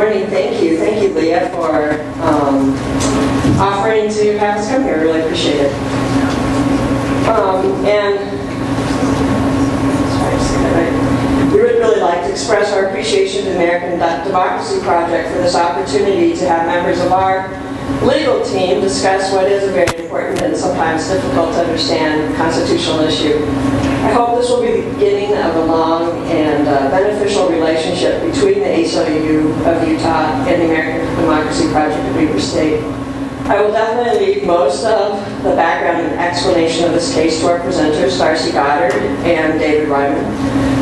morning. Thank you, Leah, for offering to have us come here. I really appreciate it. We would really like to express our appreciation to the American Democracy Project for this opportunity to have members of our legal team discuss what is a very important and sometimes difficult to understand constitutional issue. I hope this will be the beginning of a long and beneficial relationship between the ACLU of Utah and the American Democracy Project of Weber State. I will definitely leave most of the background and explanation of this case to our presenters, Darcy Goddard and David Ryman.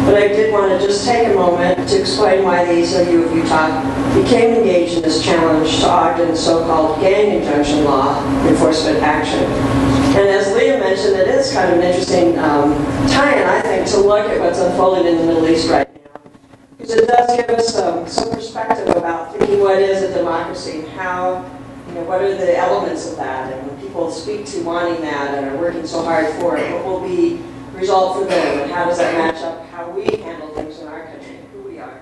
But I did want to just take a moment to explain why the ACLU of Utah became engaged in this challenge to Ogden's so-called gang injunction law enforcement action. And as Leah mentioned, it is kind of an interesting tie-in, I think, to look at what's unfolding in the Middle East right now. Because it does give us some perspective about thinking what is a democracy and how, what are the elements of that, and when people speak to wanting that and are working so hard for it, what will be the result for them, and how does that match up how we handle things in our country, who we are.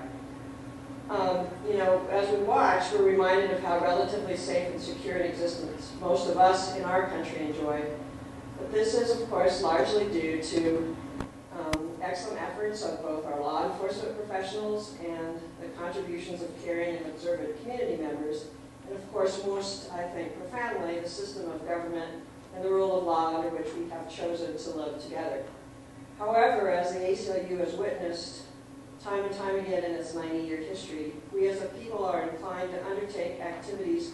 As we watch, we're reminded of how relatively safe and secure an existence most of us in our country enjoy. But this is, of course, largely due to excellent efforts of both our law enforcement professionals and the contributions of caring and observant community members, and of course, most, I think, profoundly, the system of government and the rule of law under which we have chosen to live together. However, as the ACLU has witnessed time and time again in its 90-year history, we as a people are inclined to undertake activities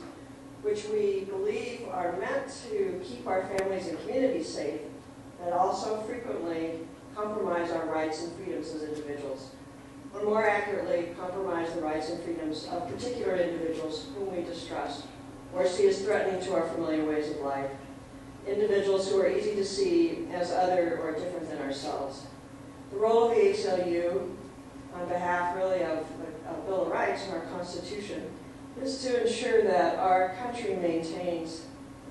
which we believe are meant to keep our families and communities safe, but also frequently compromise our rights and freedoms as individuals. Or more accurately, compromise the rights and freedoms of particular individuals whom we distrust or see as threatening to our familiar ways of life. Individuals who are easy to see as other or different than ourselves. The role of the ACLU, on behalf really of the Bill of Rights and our Constitution, is to ensure that our country maintains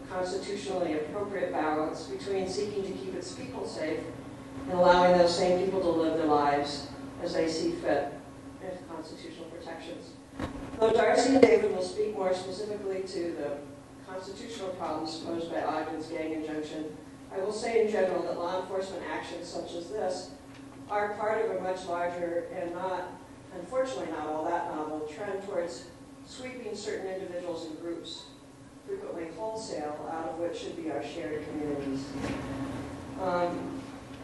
a constitutionally appropriate balance between seeking to keep its people safe and allowing those same people to live their lives as they see fit as constitutional protections. Though Darcy and David will speak more specifically to the constitutional problems posed by Ogden's gang injunction, I will say in general that law enforcement actions such as this are part of a much larger and unfortunately not all that novel, trend towards sweeping certain individuals and groups, frequently wholesale, out of what should be our shared communities.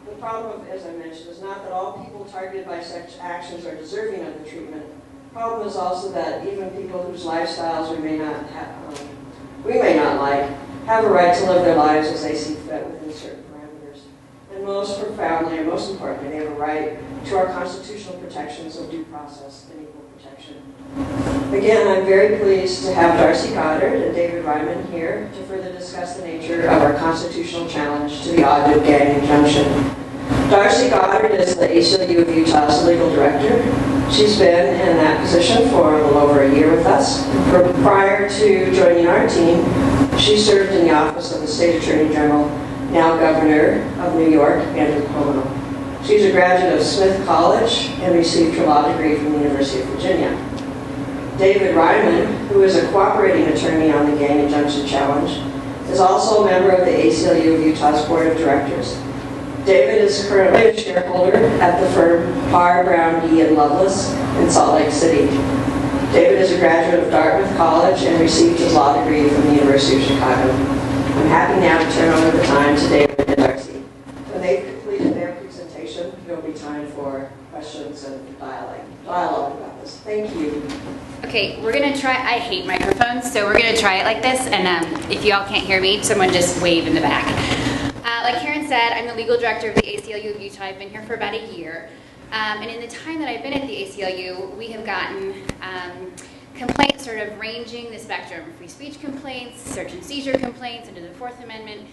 The problem, as I mentioned, is not that all people targeted by such actions are deserving of the treatment. The problem is also that even people whose lifestyles we may not like, have a right to live their lives as they see fit within certain parameters. And most profoundly, and most importantly, they have a right to our constitutional protections of due process and equal protection. Again, I'm very pleased to have Darcy Goddard and David Ryman here to further discuss the nature of our constitutional challenge to the Ogden gang injunction. Darcy Goddard is the ACLU of Utah's legal director. She's been in that position for a little over a year with us. Prior to joining our team, she served in the office of the State Attorney General, now Governor of New York, Andrew Cuomo. She's a graduate of Smith College and received her law degree from the University of Virginia. David Ryman, who is a cooperating attorney on the gang injunction challenge, is also a member of the ACLU of Utah's Board of Directors. David is currently a shareholder at the firm Parr, Brown, Dee & Lovelace in Salt Lake City. David is a graduate of Dartmouth College and received his law degree from the University of Chicago. I'm happy now to turn over the time to David and Darcy. When they've completed their presentation, there will be time for questions and dialogue about this. Thank you. Okay, we're going to try, I hate microphones, so we're going to try it like this, and if y'all can't hear me, someone just wave in the back. Like Karen said, I'm the legal director of the ACLU of Utah. I've been here for about a year. And in the time that I've been at the ACLU, we have gotten complaints sort of ranging the spectrum. Free speech complaints, search and seizure complaints under the Fourth Amendment.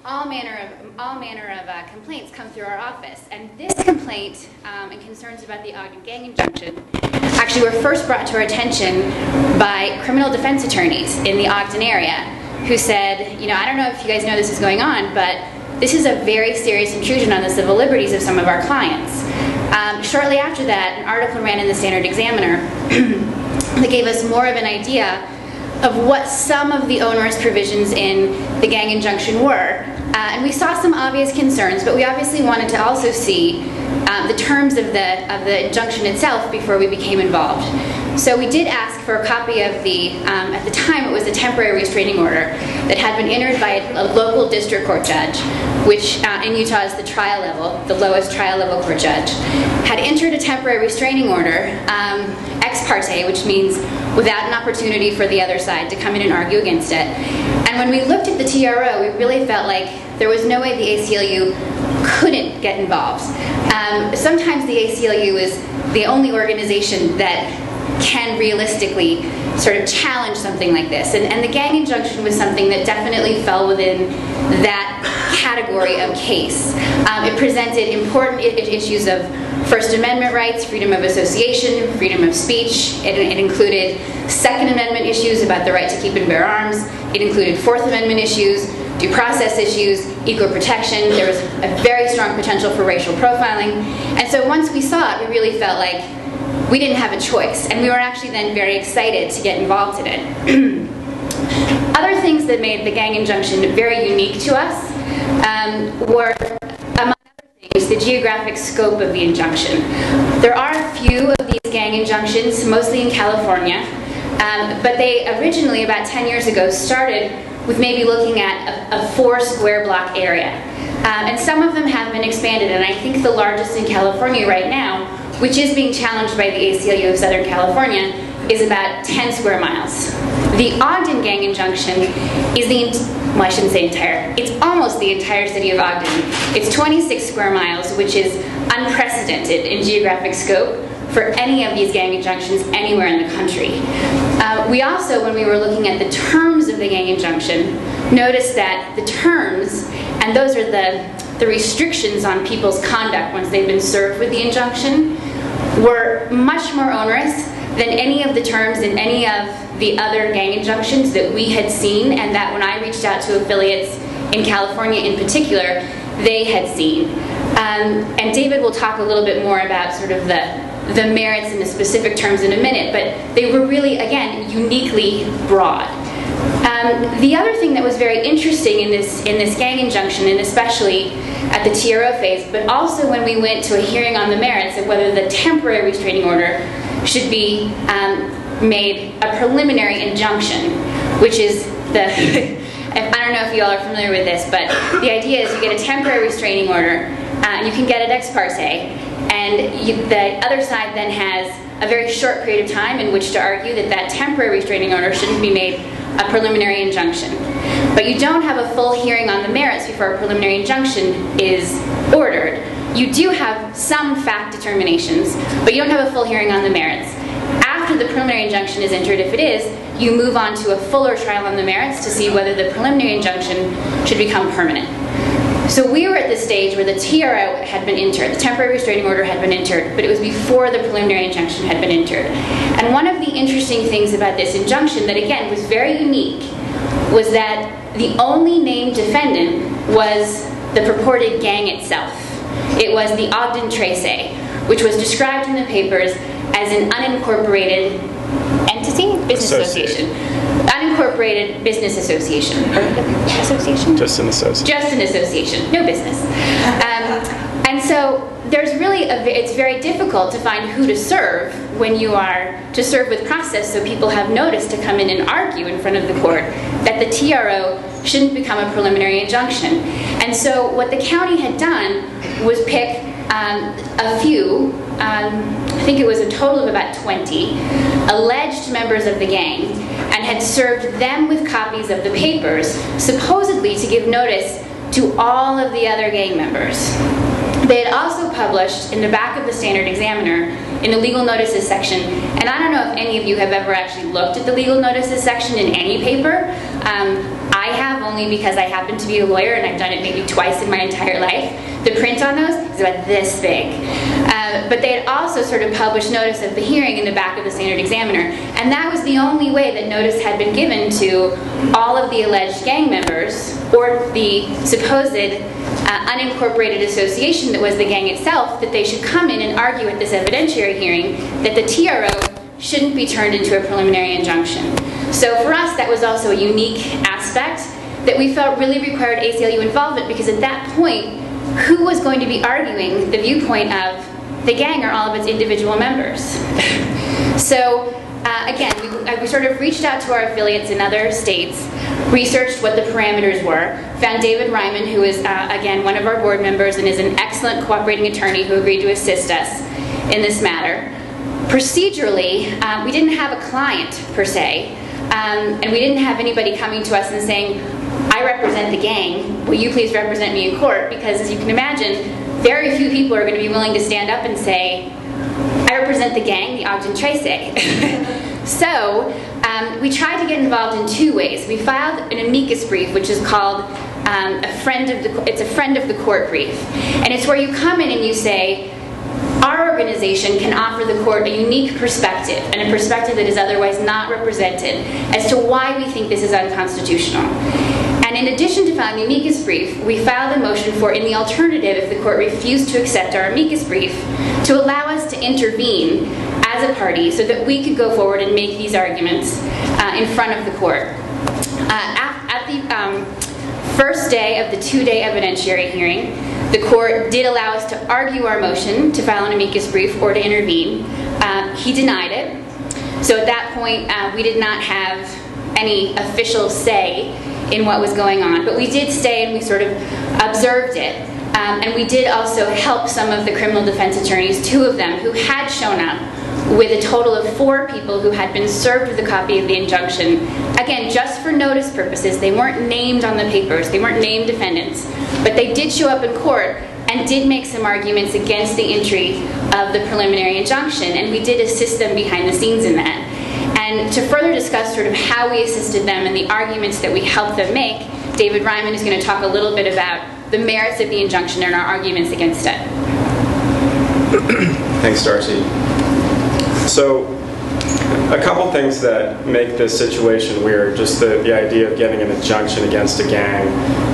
All manner of complaints come through our office. And this complaint and concerns about the Ogden gang injunction actually were first brought to our attention by criminal defense attorneys in the Ogden area who said, I don't know if you guys know this is going on, but this is a very serious intrusion on the civil liberties of some of our clients. Shortly after that, an article ran in the Standard Examiner that gave us more of an idea of what some of the onerous provisions in the gang injunction were. And we saw some obvious concerns, but we obviously wanted to also see the terms of the injunction itself before we became involved. So we did ask for a copy of at the time it was a temporary restraining order that had been entered by a local district court judge, which in Utah is the trial level, the lowest trial level court judge, had entered a temporary restraining order ex parte, which means without an opportunity for the other side to come in and argue against it. And when we looked at the TRO, we really felt like there was no way the ACLU couldn't get involved. Sometimes the ACLU is the only organization that can realistically sort of challenge something like this. And the gang injunction was something that definitely fell within that category of case. It presented important issues of First Amendment rights, freedom of association, freedom of speech. It included Second Amendment issues about the right to keep and bear arms. It included Fourth Amendment issues, due process issues, equal protection. There was a very strong potential for racial profiling. And so once we saw it, we really felt like we didn't have a choice. And we were actually then very excited to get involved in it. Other things that made the gang injunction very unique to us were, among other things, the geographic scope of the injunction. There are a few of these gang injunctions, mostly in California, but they originally, about 10 years ago, started with maybe looking at a 4 square block area. And some of them have been expanded, and I think the largest in California right now, which is being challenged by the ACLU of Southern California, is about 10 square miles. The Ogden gang injunction is well, I shouldn't say entire, it's almost the entire city of Ogden. It's 26 square miles, which is unprecedented in geographic scope for any of these gang injunctions anywhere in the country. We also, when we were looking at the terms of the gang injunction, noticed that the terms, and those are the restrictions on people's conduct once they've been served with the injunction, were much more onerous than any of the terms in any of the other gang injunctions that we had seen, and that when I reached out to affiliates in California in particular, they had seen. And David will talk a little bit more about sort of the merits and the specific terms in a minute, but they were really, again, uniquely broad. The other thing that was very interesting in this gang injunction, and especially at the TRO phase, but also when we went to a hearing on the merits of whether the temporary restraining order should be made a preliminary injunction, which is I don't know if you all are familiar with this, but the idea is you get a temporary restraining order, and you can get it ex parte, and the other side then has a very short period of time in which to argue that that temporary restraining order shouldn't be made a preliminary injunction. But you don't have a full hearing on the merits before a preliminary injunction is ordered. You do have some fact determinations, but you don't have a full hearing on the merits. After the preliminary injunction is entered, if it is, you move on to a fuller trial on the merits to see whether the preliminary injunction should become permanent. So we were at the stage where the TRO had been entered, the temporary restraining order had been entered, but it was before the preliminary injunction had been entered. And one of the interesting things about this injunction that, again, was very unique was that the only named defendant was the purported gang itself. It was the Ogden Trace, which was described in the papers as an unincorporated entity? Business association. Unincorporated business association. Association? Just an association. Just an association, no business. And so there's really, it's very difficult to find who to serve when you are to serve with process, so people have notice to come in and argue in front of the court that the TRO shouldn't become a preliminary injunction. And so what the county had done was pick a few, I think it was a total of about 20, alleged members of the gang, and had served them with copies of the papers, supposedly to give notice to all of the other gang members. They had also published in the back of the Standard Examiner, in the legal notices section, and I don't know if any of you have ever actually looked at the legal notices section in any paper. I have, only because I happen to be a lawyer and I've done it maybe twice in my entire life. The print on those is about this big. But they had also sort of published notice of the hearing in the back of the Standard Examiner, and that was the only way that notice had been given to all of the alleged gang members, or the supposed unincorporated association that was the gang itself, that they should come in and argue at this evidentiary hearing that the TRO shouldn't be turned into a preliminary injunction. So for us, that was also a unique aspect that we felt really required ACLU involvement, because at that point, who was going to be arguing the viewpoint of the gang or all of its individual members? So again, we sort of reached out to our affiliates in other states, researched what the parameters were, found David Ryman, who is, again, one of our board members and is an excellent cooperating attorney who agreed to assist us in this matter. Procedurally, we didn't have a client, per se, and we didn't have anybody coming to us and saying, I represent the gang, will you please represent me in court? Because as you can imagine, very few people are going to be willing to stand up and say, I represent the gang, the Ogden Trace. So we tried to get involved in two ways. We filed an amicus brief, which is called it's a friend of the court brief. And it's where you come in and you say, our organization can offer the court a unique perspective, and a perspective that is otherwise not represented, as to why we think this is unconstitutional. And in addition to filing the amicus brief, we filed a motion for, in the alternative, if the court refused to accept our amicus brief, to allow us to intervene as a party so that we could go forward and make these arguments in front of the court. At the first day of the two-day evidentiary hearing, the court did allow us to argue our motion to file an amicus brief or to intervene. He denied it. So at that point, we did not have any official say in what was going on. But we did stay and we sort of observed it. And we did also help some of the criminal defense attorneys, two of them, who had shown up with a total of 4 people who had been served with a copy of the injunction. Again, just for notice purposes. They weren't named on the papers. They weren't named defendants. But they did show up in court and did make some arguments against the entry of the preliminary injunction. And we did assist them behind the scenes in that. And to further discuss sort of how we assisted them and the arguments that we helped them make, David Ryman is going to talk a little bit about the merits of the injunction and our arguments against it. Thanks, Darcy. So, a couple things that make this situation weird, just the idea of getting an injunction against a gang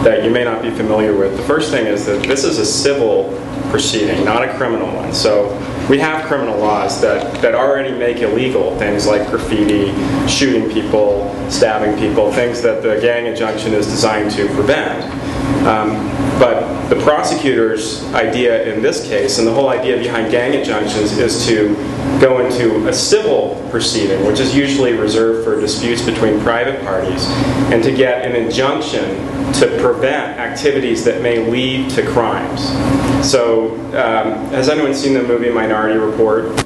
that you may not be familiar with. The first thing is that this is a civil proceeding, not a criminal one. So we have criminal laws that already make illegal things like graffiti, shooting people, stabbing people, things that the gang injunction is designed to prevent. But the prosecutor's idea in this case, and the whole idea behind gang injunctions, is to go into a civil proceeding, which is usually reserved for disputes between private parties, and to get an injunction to prevent activities that may lead to crimes. So, has anyone seen the movie Minority Report?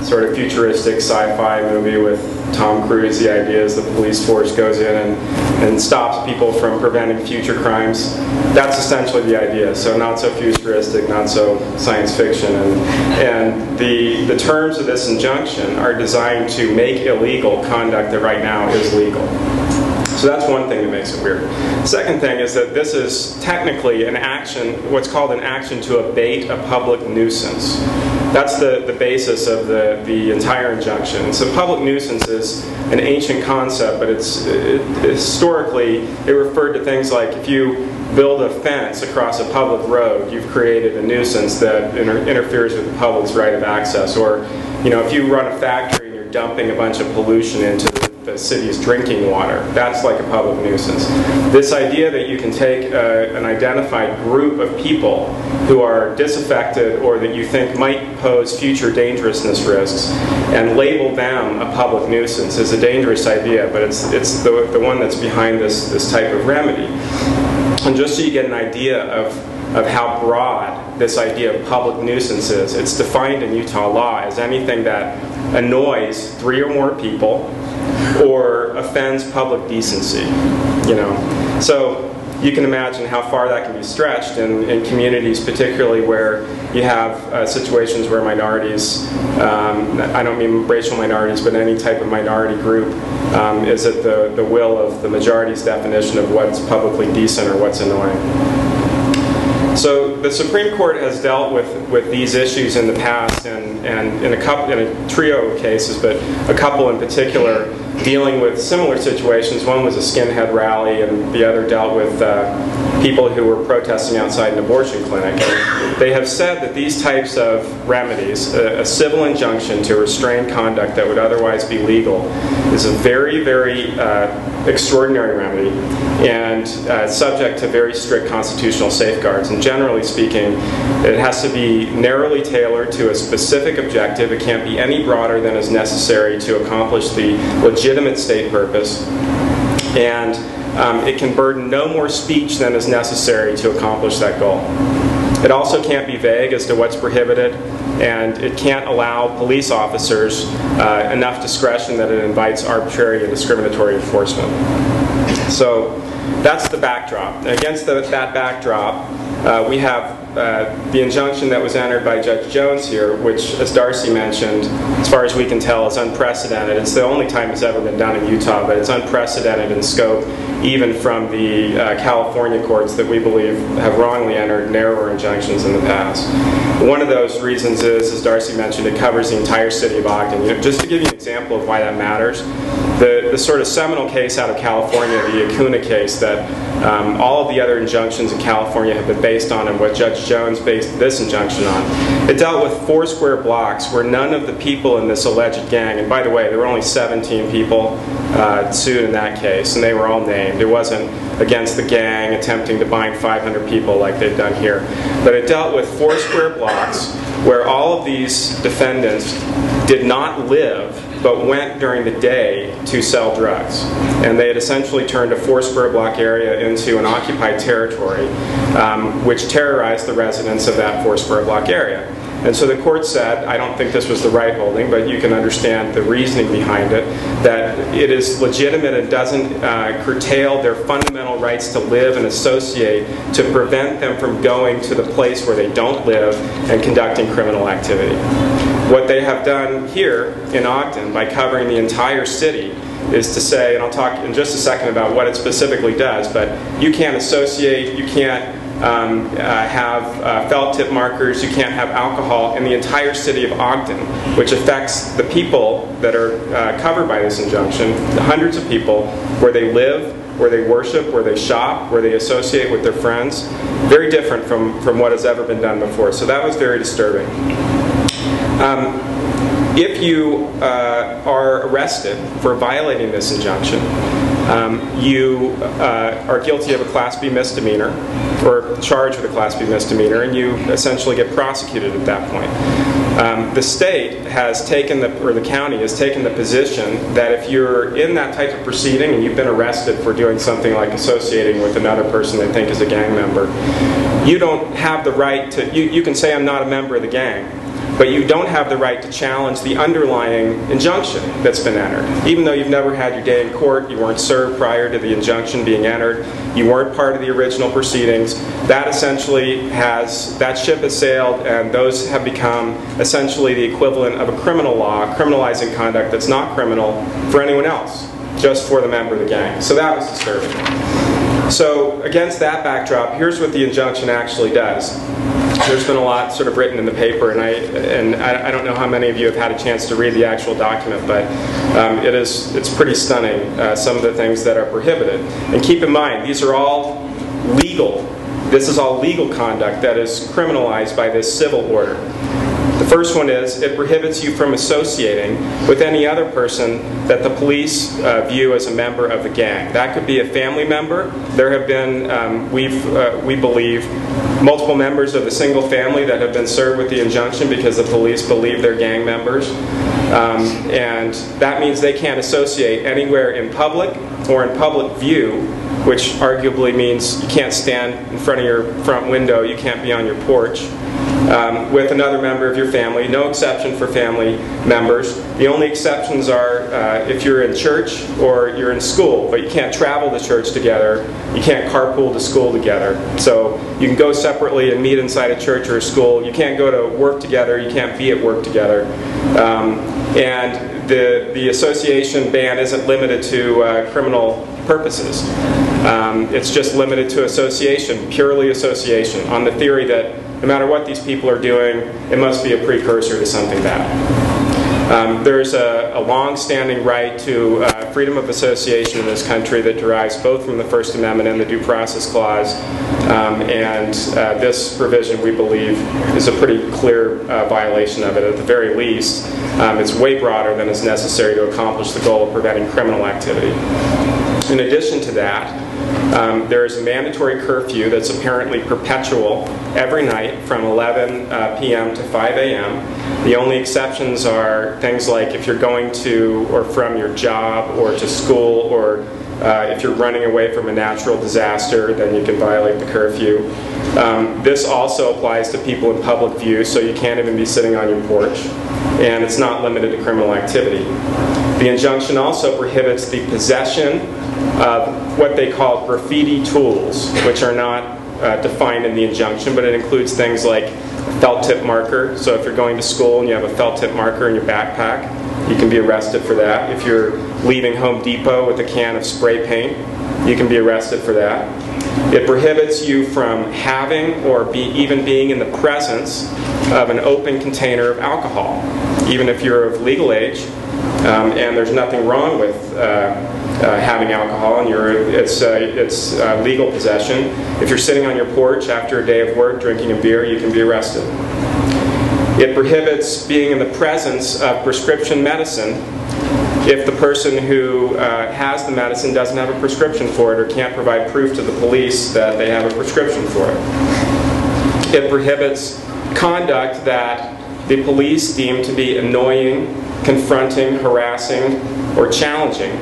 Sort of futuristic sci-fi movie with Tom Cruise. The idea is the police force goes in and stops people from preventing future crimes. That's essentially the idea. So not so futuristic, not so science fiction. And the terms of this injunction are designed to make illegal conduct that right now is legal. So that's one thing that makes it weird. Second thing is that this is technically an action, what's called an action to abate a public nuisance. That's the basis of the entire injunction. So public nuisance is an ancient concept, but historically it referred to things like if you build a fence across a public road, you've created a nuisance that interferes with the public's right of access. Or, you know, if you run a factory and you're dumping a bunch of pollution into the city's drinking water, that's like a public nuisance. This idea that you can take an identified group of people who are disaffected or that you think might pose future dangerousness risks and label them a public nuisance is a dangerous idea, but it's the one that's behind this type of remedy. And just so you get an idea of how broad this idea of public nuisance is, it's defined in Utah law as anything that annoys 3 or more people or offends public decency, you know. So you can imagine how far that can be stretched in communities, particularly where you have situations where minorities, I don't mean racial minorities, but any type of minority group is at the will of the majority's definition of what's publicly decent or what's annoying. So the Supreme Court has dealt with these issues in the past, and in a trio of cases, but a couple in particular dealing with similar situations. One was a skinhead rally, and the other dealt with people who were protesting outside an abortion clinic. And they have said that these types of remedies, a civil injunction to restrain conduct that would otherwise be legal, is a very, very extraordinary remedy and subject to very strict constitutional safeguards. And generally speaking, it has to be narrowly tailored to a specific objective. It can't be any broader than is necessary to accomplish the legitimate state purpose. And it can burden no more speech than is necessary to accomplish that goal. It also can't be vague as to what's prohibited, and it can't allow police officers enough discretion that it invites arbitrary and discriminatory enforcement. So that's the backdrop. And against that backdrop, we have the injunction that was entered by Judge Jones here, which, as Darcy mentioned, as far as we can tell, is unprecedented. It's the only time it's ever been done in Utah, but it's unprecedented in scope, even from the California courts that we believe have wrongly entered narrower injunctions in the past. One of those reasons is, as Darcy mentioned, it covers the entire city of Ogden. You know, just to give you an example of why that matters, the sort of seminal case out of California, the Acuna case that all of the other injunctions in California have been based on, and what Judge Jones based this injunction on. It dealt with 4 square blocks where none of the people in this alleged gang, and by the way, there were only 17 people sued in that case, and they were all named. It wasn't against the gang attempting to bind 500 people like they've done here. But it dealt with 4 square blocks where all of these defendants did not live but went during the day to sell drugs. And they had essentially turned a 4 square block area into an occupied territory, which terrorized the residents of that 4 square block area. And so the court said, I don't think this was the right holding, but you can understand the reasoning behind it, that it is legitimate and doesn't curtail their fundamental rights to live and associate, to prevent them from going to the place where they don't live and conducting criminal activity. What they have done here in Ogden by covering the entire city is to say, and I'll talk in just a second about what it specifically does, but you can't associate, you can't have felt tip markers, you can't have alcohol in the entire city of Ogden, which affects the people that are covered by this injunction, hundreds of people, where they live, where they worship, where they shop, where they associate with their friends. Very different from what has ever been done before. So that was very disturbing. If you are arrested for violating this injunction, you are guilty of a Class B misdemeanor, or charged with a Class B misdemeanor, and you essentially get prosecuted at that point. The state has taken, or the county has taken the position that if you're in that type of proceeding and you've been arrested for doing something like associating with another person they think is a gang member, you don't have the right to, you can say I'm not a member of the gang, but you don't have the right to challenge the underlying injunction that's been entered. Even though you've never had your day in court, you weren't served prior to the injunction being entered, you weren't part of the original proceedings, that essentially has, that ship has sailed, and those have become essentially the equivalent of a criminal law, criminalizing conduct that's not criminal for anyone else, just for the member of the gang. So that was disturbing. So against that backdrop, here's what the injunction actually does. There's been a lot sort of written in the paper, and I don't know how many of you have had a chance to read the actual document, but it's pretty stunning, some of the things that are prohibited. And keep in mind, these are all legal. This is all legal conduct that is criminalized by this civil order. The first one is, it prohibits you from associating with any other person that the police view as a member of the gang. That could be a family member. There have been, we believe, multiple members of the single family that have been served with the injunction because the police believe they're gang members. And that means they can't associate anywhere in public or in public view, which arguably means you can't stand in front of your front window, you can't be on your porch, with another member of your family. No exception for family members. The only exceptions are if you're in church or you're in school, but you can't travel to church together, you can't carpool to school together. So you can go separately and meet inside a church or a school. You can't go to work together, you can't be at work together. And the association ban isn't limited to criminal purposes. It's just limited to association, purely association, on the theory that no matter what these people are doing, it must be a precursor to something bad. There's a long-standing right to freedom of association in this country that derives both from the First Amendment and the Due Process Clause, and this provision, we believe, is a pretty clear violation of it. At the very least, it's way broader than is necessary to accomplish the goal of preventing criminal activity. In addition to that, there is a mandatory curfew that's apparently perpetual every night from 11 p.m. to 5 a.m. The only exceptions are things like if you're going to or from your job or to school, or if you're running away from a natural disaster, then you can violate the curfew. This also applies to people in public view, so you can't even be sitting on your porch, and it's not limited to criminal activity. The injunction also prohibits the possession of what they call graffiti tools, which are not defined in the injunction, but it includes things like a felt tip marker. So if you're going to school and you have a felt tip marker in your backpack, you can be arrested for that. If you're leaving Home Depot with a can of spray paint, you can be arrested for that. It prohibits you from having or even being in the presence of an open container of alcohol, even if you're of legal age, and there's nothing wrong with having alcohol, and it's legal possession. If you're sitting on your porch after a day of work drinking a beer, you can be arrested. It prohibits being in the presence of prescription medicine if the person who has the medicine doesn't have a prescription for it or can't provide proof to the police that they have a prescription for it. It prohibits conduct that the police deem to be annoying, confronting, harassing, or challenging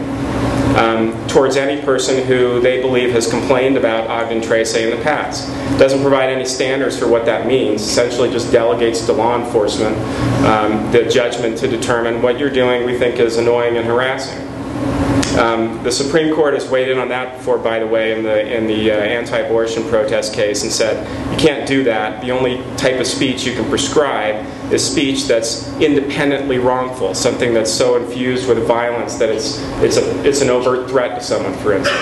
towards any person who they believe has complained about Ogden Trace in the past. It doesn't provide any standards for what that means. Essentially just delegates to law enforcement the judgment to determine what you're doing we think is annoying and harassing. The Supreme Court has weighed in on that before, by the way, in the anti-abortion protest case, and said you can't do that. The only type of speech you can prescribe is speech that's independently wrongful, something that's so infused with violence that it's an overt threat to someone, for instance.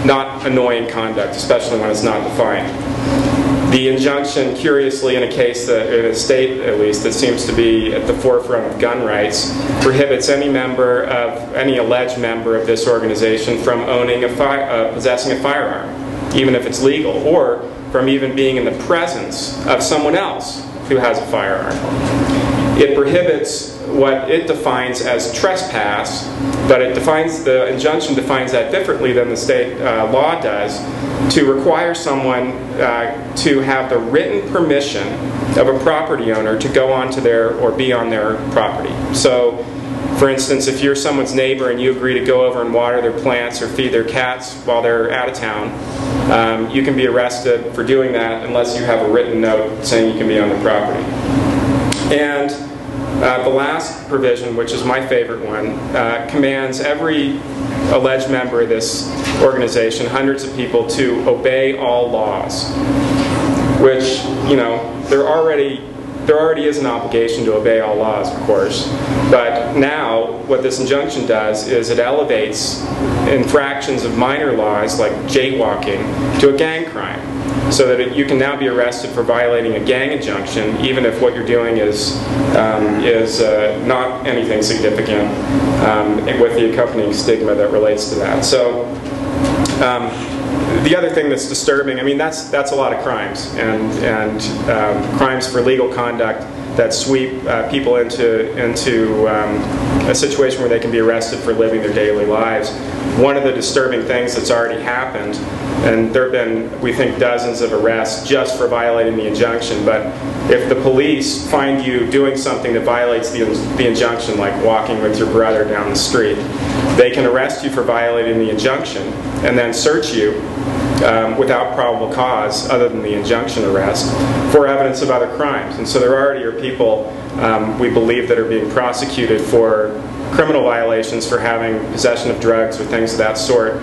Not annoying conduct, especially when it's not defined. The injunction, curiously, in a case that, in a state at least, that seems to be at the forefront of gun rights, prohibits any alleged member of this organization from owning possessing a firearm, even if it's legal, or from even being in the presence of someone else who has a firearm. It prohibits what it defines as trespass, but the injunction defines that differently than the state law does, to require someone to have the written permission of a property owner to go onto or be on their property. So, for instance, if you're someone's neighbor and you agree to go over and water their plants or feed their cats while they're out of town, you can be arrested for doing that unless you have a written note saying you can be on the property. And the last provision, which is my favorite one, commands every alleged member of this organization, hundreds of people, to obey all laws, which, you know, there already is an obligation to obey all laws, of course, but now what this injunction does is it elevates infractions of minor laws like jaywalking to a gang crime, so that you can now be arrested for violating a gang injunction, even if what you're doing is not anything significant, with the accompanying stigma that relates to that. So the other thing that's disturbing, I mean, that's a lot of crimes, and crimes for legal conduct that sweep people into a situation where they can be arrested for living their daily lives. One of the disturbing things that's already happened, and there have been, we think, dozens of arrests just for violating the injunction, but if the police find you doing something that violates the injunction, like walking with your brother down the street, they can arrest you for violating the injunction and then search you without probable cause, other than the injunction arrest, for evidence of other crimes. And so there already are people, we believe, that are being prosecuted for criminal violations for having possession of drugs or things of that sort,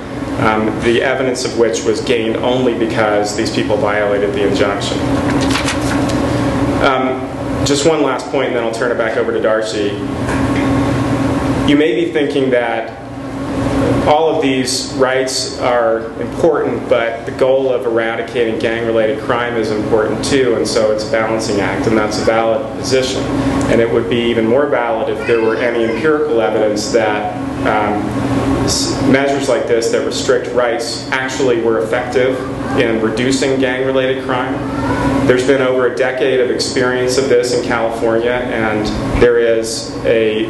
the evidence of which was gained only because these people violated the injunction. Just one last point, and then I'll turn it back over to Darcy. You may be thinking that all of these rights are important, but the goal of eradicating gang-related crime is important too, and so it's a balancing act, and that's a valid position. And it would be even more valid if there were any empirical evidence that measures like this that restrict rights actually were effective in reducing gang-related crime. There's been over a decade of experience of this in California, and there is a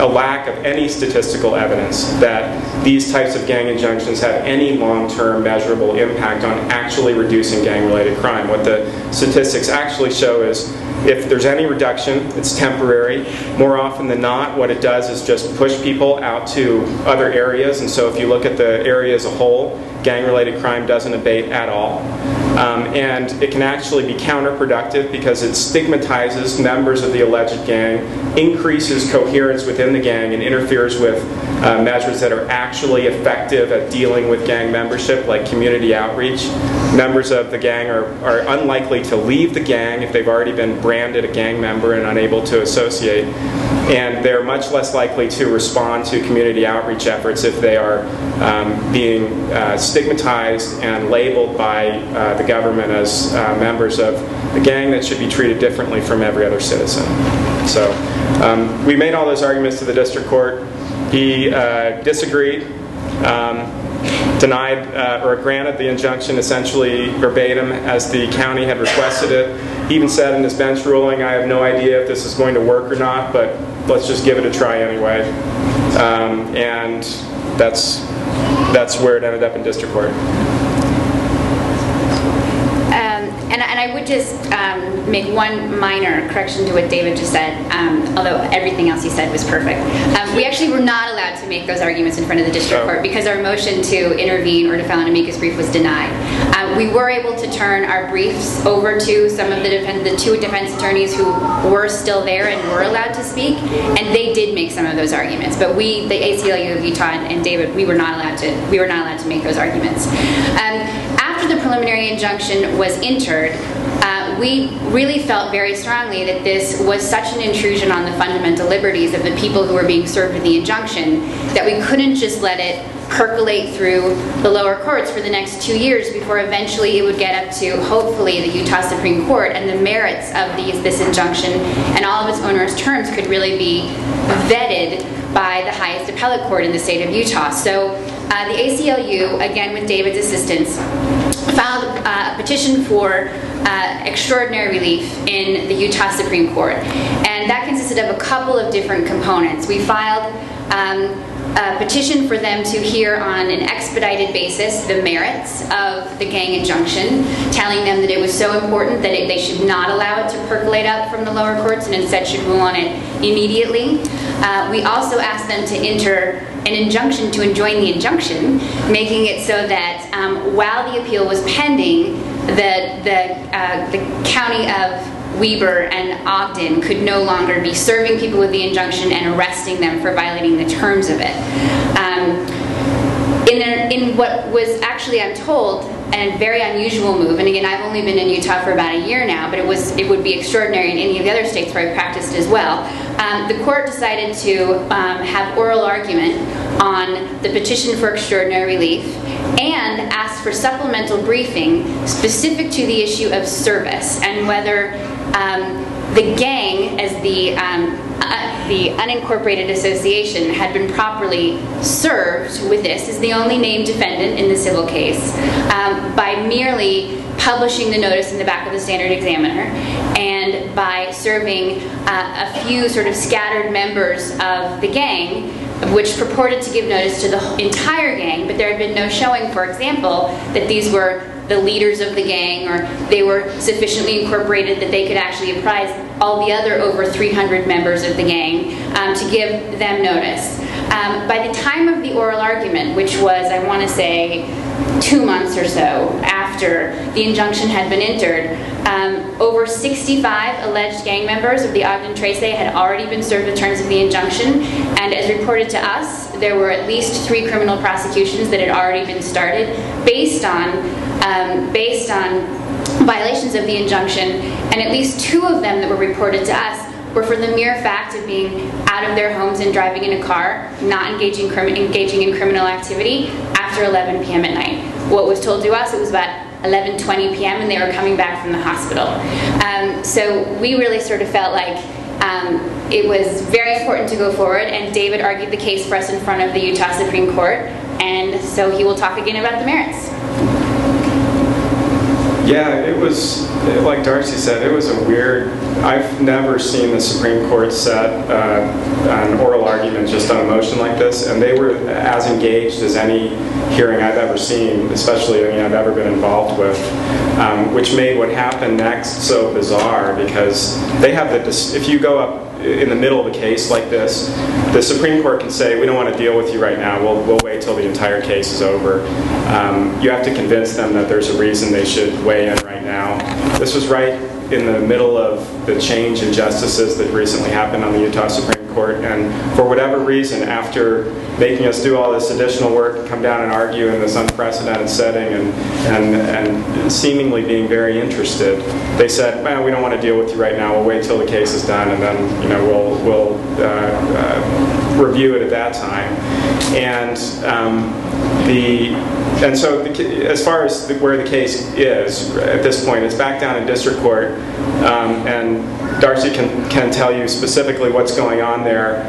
lack of any statistical evidence that these types of gang injunctions have any long-term measurable impact on actually reducing gang-related crime. What the statistics actually show is if there's any reduction, it's temporary. More often than not, what it does is just push people out to other areas, and so if you look at the area as a whole, gang-related crime doesn't abate at all. And it can actually be counterproductive because it stigmatizes members of the alleged gang, increases coherence within the gang, and interferes with measures that are actually effective at dealing with gang membership, like community outreach. Members of the gang are unlikely to leave the gang if they've already been branded a gang member and unable to associate. And they're much less likely to respond to community outreach efforts if they are being stigmatized and labeled by the government as members of a gang that should be treated differently from every other citizen. So we made all those arguments to the district court. He disagreed, denied or granted the injunction essentially verbatim as the county had requested it. He even said in his bench ruling, I have no idea if this is going to work or not, but let's just give it a try anyway. And that's where it ended up in district court. And I would just make one minor correction to what David just said, although everything else he said was perfect. We actually were not allowed to make those arguments in front of the district court because our motion to intervene or to file an amicus brief was denied. We were able to turn our briefs over to some of the two defense attorneys who were still there and were allowed to speak, and they did make some of those arguments. But we, the ACLU of Utah and David, we were not allowed to make those arguments. After the preliminary injunction was entered, we really felt very strongly that this was such an intrusion on the fundamental liberties of the people who were being served with the injunction that we couldn't just let it percolate through the lower courts for the next 2 years before eventually it would get up to, hopefully, the Utah Supreme Court, and the merits of this injunction and all of its onerous terms could really be vetted by the highest appellate court in the state of Utah. So the ACLU, again with David's assistance, filed a petition for extraordinary relief in the Utah Supreme Court. And that consisted of a couple of different components. We filed a petition for them to hear on an expedited basis the merits of the gang injunction, telling them that it was so important that they should not allow it to percolate up from the lower courts and instead should rule on it immediately. We also asked them to enter an injunction to enjoin the injunction, making it so that while the appeal was pending, the county of Weber and Ogden could no longer be serving people with the injunction and arresting them for violating the terms of it. In what was actually, I'm told, a very unusual move, and again, I've only been in Utah for about a year now, but it would be extraordinary in any of the other states where I've practiced as well. The court decided to have oral argument on the petition for extraordinary relief and asked for supplemental briefing specific to the issue of service and whether the gang, as the unincorporated association, had been properly served with this as the only named defendant in the civil case by merely publishing the notice in the back of the Standard Examiner and by serving a few sort of scattered members of the gang, which purported to give notice to the entire gang, but there had been no showing, for example, that these were the leaders of the gang or they were sufficiently incorporated that they could actually apprise all the other over 300 members of the gang to give them notice. By the time of the oral argument, which was, I want to say, 2 months or so after the injunction had been entered, over 65 alleged gang members of the Ogden Trace had already been served with terms of the injunction, and as reported to us, there were at least 3 criminal prosecutions that had already been started based on violations of the injunction, and at least 2 of them that were reported to us were for the mere fact of being out of their homes and driving in a car, not engaging in criminal activity after 11 p.m. at night. What was told to us, it was about 11:20 p.m. and they were coming back from the hospital. So we really sort of felt like it was very important to go forward, and David argued the case for us in front of the Utah Supreme Court, and so he will talk again about the merits. Yeah, it was, like Darcy said, it was a weird, I've never seen the Supreme Court set an oral argument just on a motion like this, and they were as engaged as any hearing I've ever seen, especially any I've ever been involved with, which made what happened next so bizarre, because they have if you go up in the middle of a case like this, the Supreme Court can say, we don't want to deal with you right now, we'll wait till the entire case is over. You have to convince them that there's a reason they should weigh in right now. This was right in the middle of the change in justices that recently happened on the Utah Supreme Court, and for whatever reason, after making us do all this additional work, come down and argue in this unprecedented setting and seemingly being very interested, they said, well, we don't want to deal with you right now, we'll wait till the case is done, and then we'll review it at that time. And so as far as where the case is at this point, it's back down in district court, and Darcy can tell you specifically what's going on there.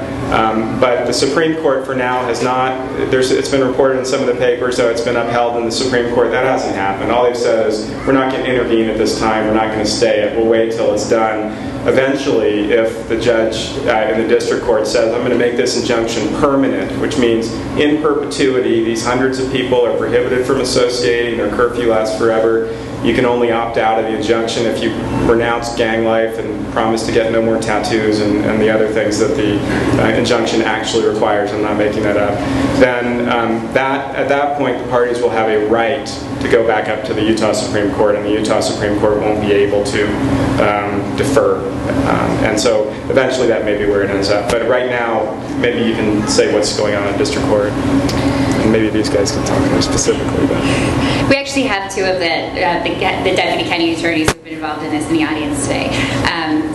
But the Supreme Court for now has not, it's been reported in some of the papers, so it's been upheld in the Supreme Court. That hasn't happened. All they've said is, we're not going to intervene at this time, we're not going to stay it, we'll wait till it's done. Eventually, if the judge in the district court says, I'm going to make this injunction permanent, which means in perpetuity, these hundreds of people are prohibited from associating, their curfew lasts forever, you can only opt out of the injunction if you renounce gang life and promise to get no more tattoos and the other things that the injunction actually requires, I'm not making that up, then at that point the parties will have a right to go back up to the Utah Supreme Court, and the Utah Supreme Court won't be able to defer. And so eventually that may be where it ends up. But right now, maybe you can say what's going on in district court. And maybe these guys can talk more specifically about it. We actually have two of the deputy county attorneys who've been involved in this in the audience today.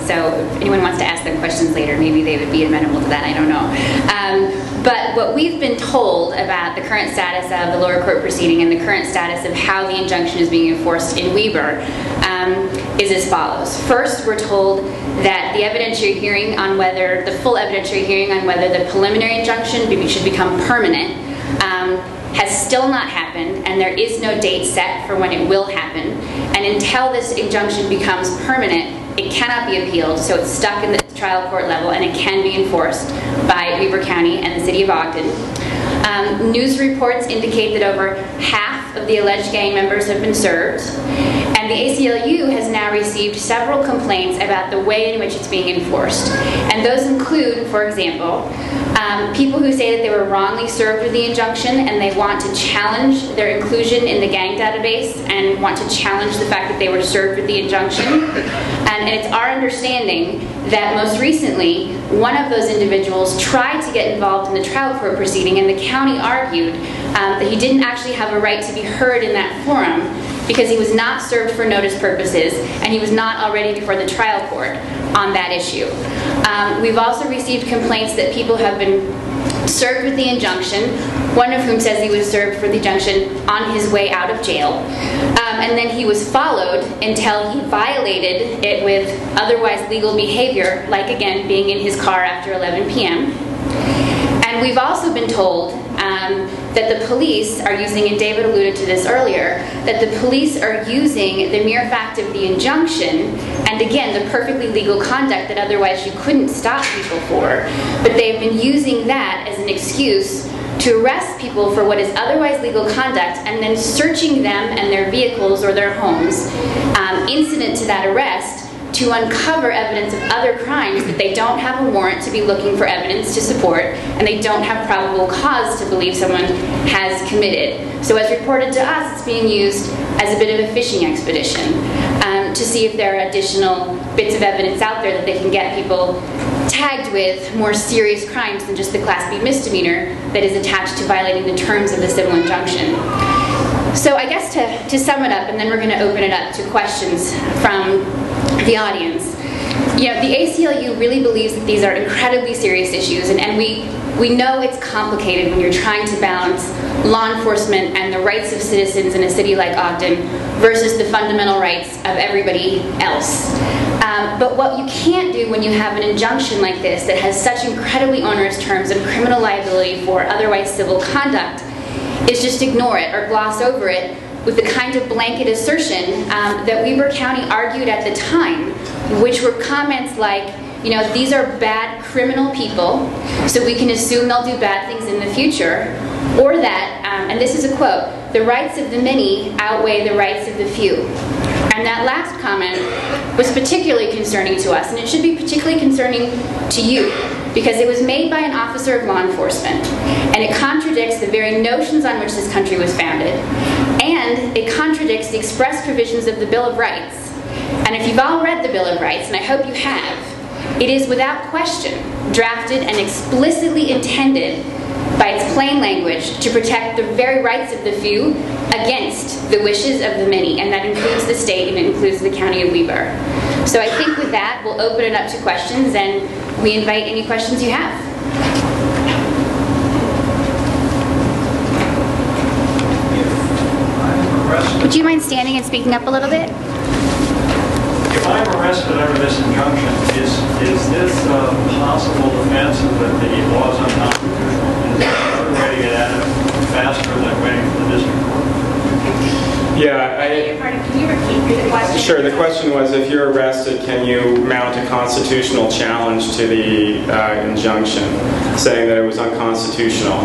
So if anyone wants to ask them questions later, maybe they would be amenable to that, I don't know. But what we've been told about the current status of the lower court proceeding and the current status of how the injunction is being enforced in Weber is as follows. First, we're told that the evidentiary hearing on whether, the full evidentiary hearing on whether the preliminary injunction should become permanent has still not happened, and there is no date set for when it will happen. And until this injunction becomes permanent, it cannot be appealed, so it's stuck in the trial court level, and it can be enforced by Weber County and the city of Ogden. News reports indicate that over half of the alleged gang members have been served, and the ACLU has now received several complaints about the way in which it's being enforced. And those include, for example, people who say that they were wrongly served with the injunction and they want to challenge their inclusion in the gang database and want to challenge the fact that they were served with the injunction. And it's our understanding that most recently, one of those individuals tried to get involved in the trial court proceeding, and the county argued that he didn't actually have a right to be heard in that forum because he was not served for notice purposes and he was not already before the trial court on that issue. We've also received complaints that people have been served with the injunction, one of whom says he was served for the injunction on his way out of jail, and then he was followed until he violated it with otherwise legal behavior, like again being in his car after 11 p.m. And we've also been told that the police are using, and David alluded to this earlier, that the police are using the mere fact of the injunction, and again, the perfectly legal conduct that otherwise you couldn't stop people for, but they've been using that as an excuse to arrest people for what is otherwise legal conduct and then searching them and their vehicles or their homes incident to that arrest to uncover evidence of other crimes that they don't have a warrant to be looking for evidence to support, and they don't have probable cause to believe someone has committed. So as reported to us, it's being used as a bit of a fishing expedition to see if there are additional bits of evidence out there that they can get people tagged with more serious crimes than just the Class B misdemeanor that is attached to violating the terms of the civil injunction. So I guess to sum it up, and then we're going to open it up to questions from the audience. you know, the ACLU really believes that these are incredibly serious issues, and we know it's complicated when you're trying to balance law enforcement and the rights of citizens in a city like Ogden versus the fundamental rights of everybody else. But what you can't do when you have an injunction like this that has such incredibly onerous terms and criminal liability for otherwise civil conduct is just ignore it or gloss over it with the kind of blanket assertion that Weber County argued at the time, which were comments like, you know, these are bad criminal people, so we can assume they'll do bad things in the future, or that, and this is a quote, the rights of the many outweigh the rights of the few. And that last comment was particularly concerning to us, and it should be particularly concerning to you, because it was made by an officer of law enforcement, and it contradicts the very notions on which this country was founded, and it contradicts the express provisions of the Bill of Rights. And if you've all read the Bill of Rights, and I hope you have, it is without question drafted and explicitly intended by its plain language to protect the very rights of the few against the wishes of the many, and that includes the state and it includes the county of Weber. So I think with that, we'll open it up to questions, and we invite any questions you have. Would you mind standing and speaking up a little bit? If I'm arrested under this injunction, is this a possible defense that the law is unconstitutional? Is there another way to get at it faster than waiting for the district court? Yeah, Can you repeat the question? sure. The question was, if you're arrested, can you mount a constitutional challenge to the injunction, saying that it was unconstitutional?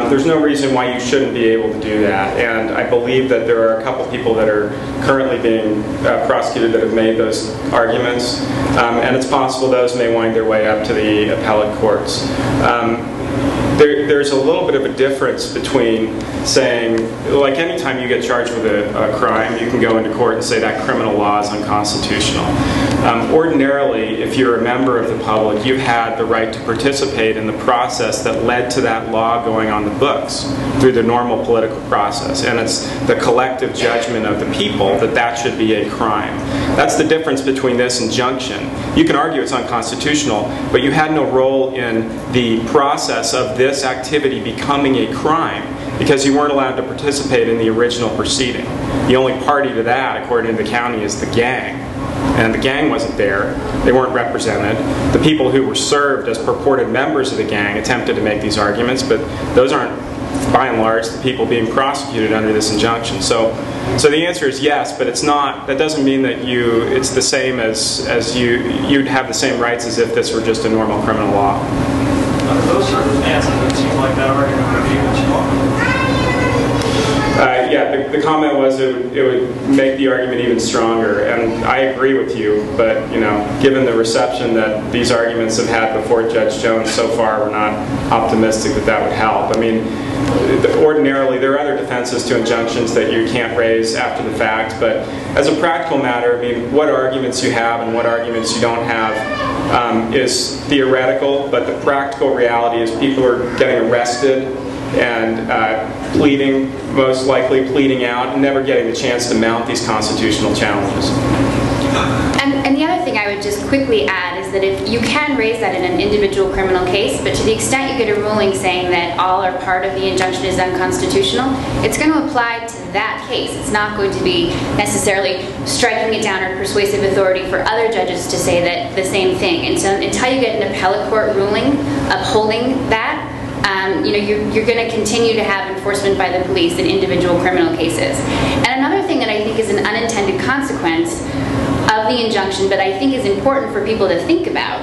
There's no reason why you shouldn't be able to do that, and I believe that there are a couple people that are currently being prosecuted that have made those arguments, and it's possible those may wind their way up to the appellate courts. There's a little bit of a difference between saying, like anytime you get charged with a crime, you can go into court and say that criminal law is unconstitutional. Ordinarily, if you're a member of the public, you've had the right to participate in the process that led to that law going on the books through the normal political process. And it's the collective judgment of the people that that should be a crime. That's the difference between this injunction. You can argue it's unconstitutional, but you had no role in the process of this activity becoming a crime because you weren't allowed to participate in the original proceeding. The only party to that, according to the county, is the gang. And the gang wasn't there. They weren't represented. The people who were served as purported members of the gang attempted to make these arguments, but those aren't, by and large, the people being prosecuted under this injunction. So the answer is yes, but it's not. That doesn't mean that it's the same as you'd have the same rights as if this were just a normal criminal law. Under those circumstances, it seems like that argument would be even stronger. Yeah, the comment was it would make the argument even stronger, and I agree with you, but given the reception that these arguments have had before Judge Jones so far, we're not optimistic that that would help. I mean, ordinarily there are other defenses to injunctions that you can't raise after the fact, but as a practical matter, I mean, what arguments you have and what arguments you don't have is theoretical, but the practical reality is people are getting arrested and pleading, most likely pleading out, and never getting the chance to mount these constitutional challenges. And the other thing I would just quickly add is that if you can raise that in an individual criminal case, but to the extent you get a ruling saying that all or part of the injunction is unconstitutional, it's going to apply to that case. It's not going to be necessarily striking it down or persuasive authority for other judges to say that the same thing. And so until you get an appellate court ruling upholding that, you're going to continue to have enforcement by the police in individual criminal cases. And another thing that I think is an unintended consequence of the injunction, but I think is important for people to think about,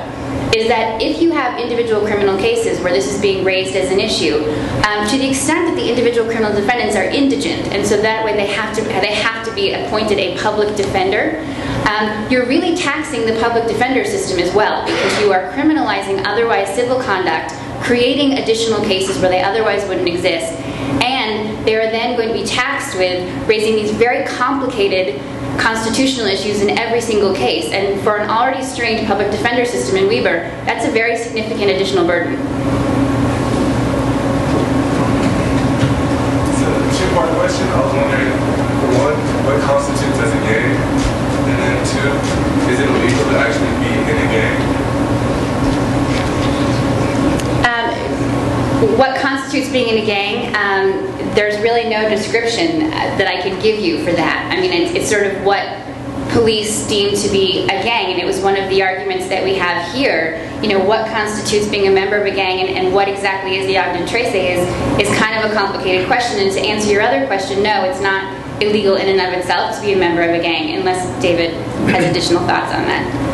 is that if you have individual criminal cases where this is being raised as an issue, to the extent that the individual criminal defendants are indigent, and so that way they have to be appointed a public defender, you're really taxing the public defender system as well, because you are criminalizing otherwise civil conduct, creating additional cases where they otherwise wouldn't exist, and they are then going to be taxed with raising these very complicated constitutional issues in every single case. And for an already strained public defender system in Weber, that's a very significant additional burden. It's a two-part question. I was wondering, for one, what constitutes as a gang? And then two, is it illegal to actually be description that I could give you for that. I mean, it's sort of what police deem to be a gang, and it was one of the arguments that we have here. You know, what constitutes being a member of a gang and what exactly is the Ogden Trace is kind of a complicated question. And to answer your other question, no, it's not illegal in and of itself to be a member of a gang, unless David has additional thoughts on that.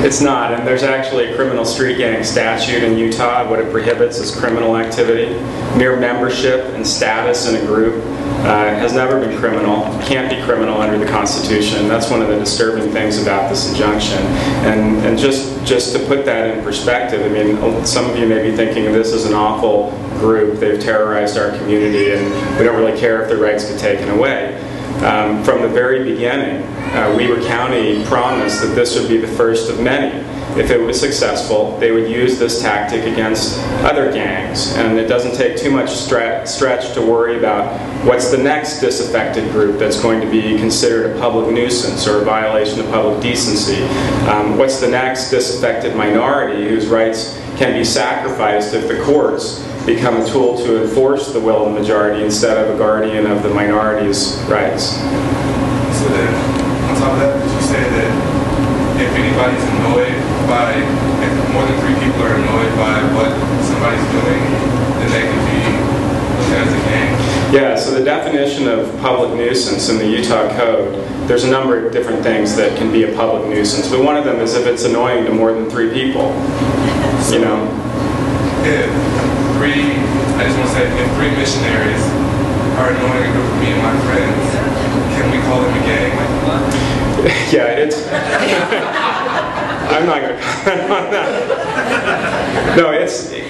It's not, and there's actually a criminal street gang statute in Utah. What it prohibits is criminal activity. Mere membership and status in a group has never been criminal, can't be criminal under the Constitution. That's one of the disturbing things about this injunction. And just to put that in perspective, I mean, some of you may be thinking of this as an awful group. They've terrorized our community, and we don't really care if their rights get taken away. From the very beginning, Weber County promised that this would be the first of many. If it was successful, they would use this tactic against other gangs. And it doesn't take too much stretch to worry about what's the next disaffected group that's going to be considered a public nuisance or a violation of public decency. What's the next disaffected minority whose rights can be sacrificed if the courts become a tool to enforce the will of the majority instead of a guardian of the minority's rights. So then, on top of that, did you say that if anybody's annoyed by, if more than 3 people are annoyed by what somebody's doing, then they can be looked at as a gang? Yeah, so the definition of public nuisance in the Utah Code, there's a number of different things that can be a public nuisance, but one of them is if it's annoying to more than 3 people, you know? I just want to say, if 3 missionaries are annoying a group of me and my friends, can we call them a gang? Yeah, it's... I'm not going to comment on that. No,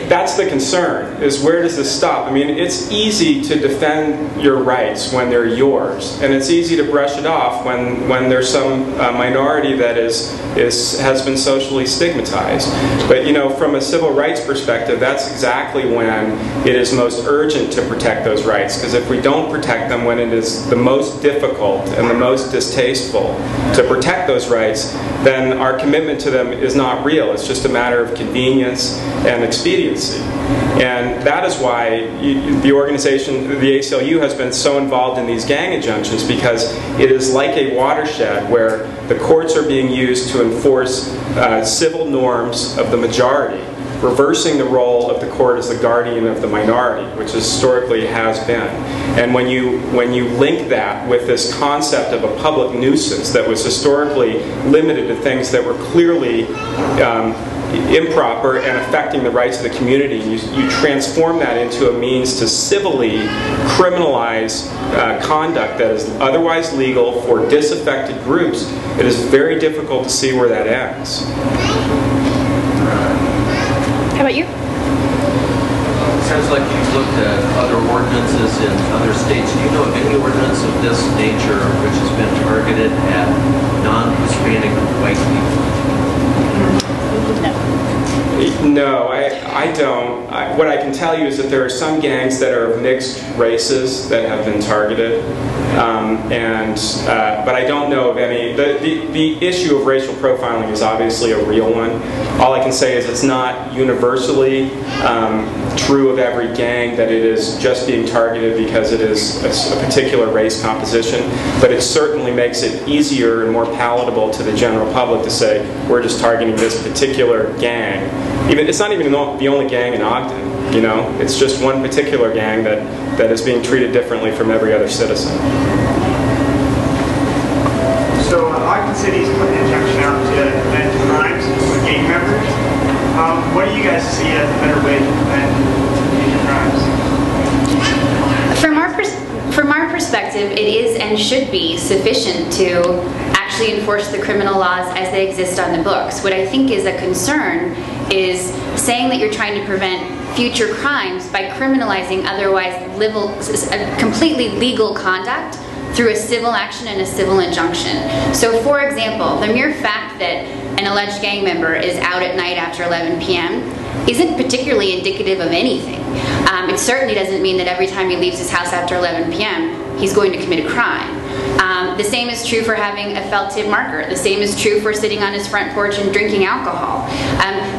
that's the concern, is where does this stop? I mean, it's easy to defend your rights when they're yours, and it's easy to brush it off when there's some minority that has been socially stigmatized. But, you know, from a civil rights perspective, that's exactly when it is most urgent to protect those rights, because if we don't protect them when it is the most difficult and the most distasteful to protect those rights, then our commitment to them is not real. It's just a matter of convenience and expediency. And that is why the organization, the ACLU, has been so involved in these gang injunctions, because it is like a watershed where the courts are being used to enforce civil norms of the majority, reversing the role of the court as the guardian of the minority, which historically has been. And when you link that with this concept of a public nuisance that was historically limited to things that were clearly improper and affecting the rights of the community, you transform that into a means to civilly criminalize conduct that is otherwise legal for disaffected groups, it is very difficult to see where that ends. How about you? It sounds like you've looked at other ordinances in other states. Do you know of any ordinance of this nature which has been targeted at non-Hispanic white people? No, I don't. What I can tell you is that there are some gangs that are of mixed races that have been targeted, but I don't know of any. The issue of racial profiling is obviously a real one. All I can say is it's not universally true of every gang that it is just being targeted because it is a particular race composition, but it certainly makes it easier and more palatable to the general public to say, we're just targeting this particular gang. It's not even the only gang in Ogden, you know? It's just one particular gang that is being treated differently from every other citizen. So Ogden City's put an injunction out to prevent crimes with gang members. What do you guys see as a better way to prevent future crimes? From our perspective, it is and should be sufficient to actually enforce the criminal laws as they exist on the books. What I think is a concern is saying that you're trying to prevent future crimes by criminalizing otherwise completely legal conduct through a civil action and a civil injunction. So for example, the mere fact that an alleged gang member is out at night after 11 p.m. isn't particularly indicative of anything. It certainly doesn't mean that every time he leaves his house after 11 p.m. he's going to commit a crime. The same is true for having a felt tip marker. The same is true for sitting on his front porch and drinking alcohol.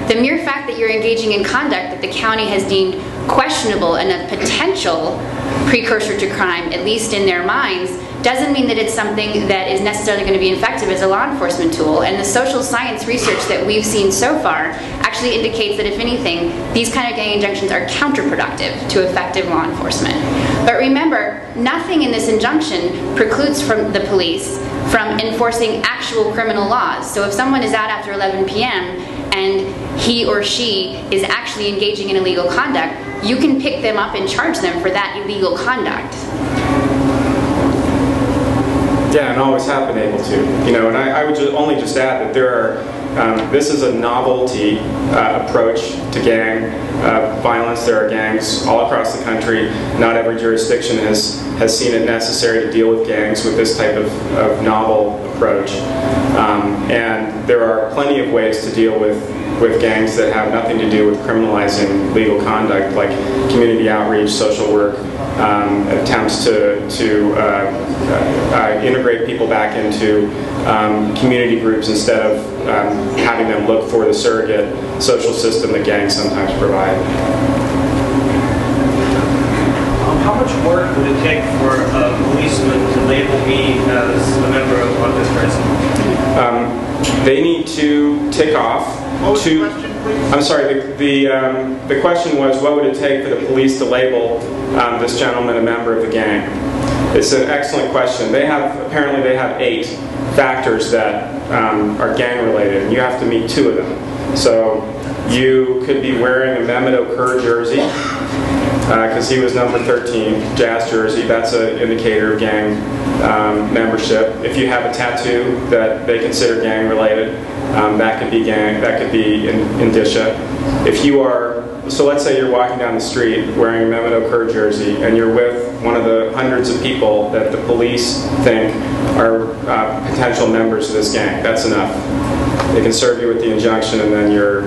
The mere fact that you're engaging in conduct that the county has deemed questionable and of potential precursor to crime, at least in their minds, doesn't mean that it's something that is necessarily going to be effective as a law enforcement tool. And the social science research that we've seen so far actually indicates that, if anything, these kind of gang injunctions are counterproductive to effective law enforcement. But remember, nothing in this injunction precludes from the police from enforcing actual criminal laws. So if someone is out after 11 p.m. and he or she is actually engaging in illegal conduct, you can pick them up and charge them for that illegal conduct. Yeah, and always have been able to. And I would only just add that there are, this is a novelty approach to gang violence. There are gangs all across the country. Not every jurisdiction has seen it necessary to deal with gangs with this type of novel approach. And there are plenty of ways to deal with gangs that have nothing to do with criminalizing legal conduct, like community outreach, social work, attempts to integrate people back into community groups instead of having them look for the surrogate social system that gangs sometimes provide. How much work would it take for a policeman to label me as a member of Ogden prison? They need to tick off. What was the question, please? I'm sorry. The question was, what would it take for the police to label this gentleman a member of the gang? It's an excellent question. Apparently they have 8 factors that are gang related, and you have to meet 2 of them. So you could be wearing a Mehmet Okur jersey, because he was number 13, jazz jersey. That's an indicator of gang membership. If you have a tattoo that they consider gang related, that could be gang. That could be indicia. If you are, so let's say you're walking down the street wearing a Mehmet Okur jersey, and you're with one of the hundreds of people that the police think are potential members of this gang. That's enough. They can serve you with the injunction, and then you're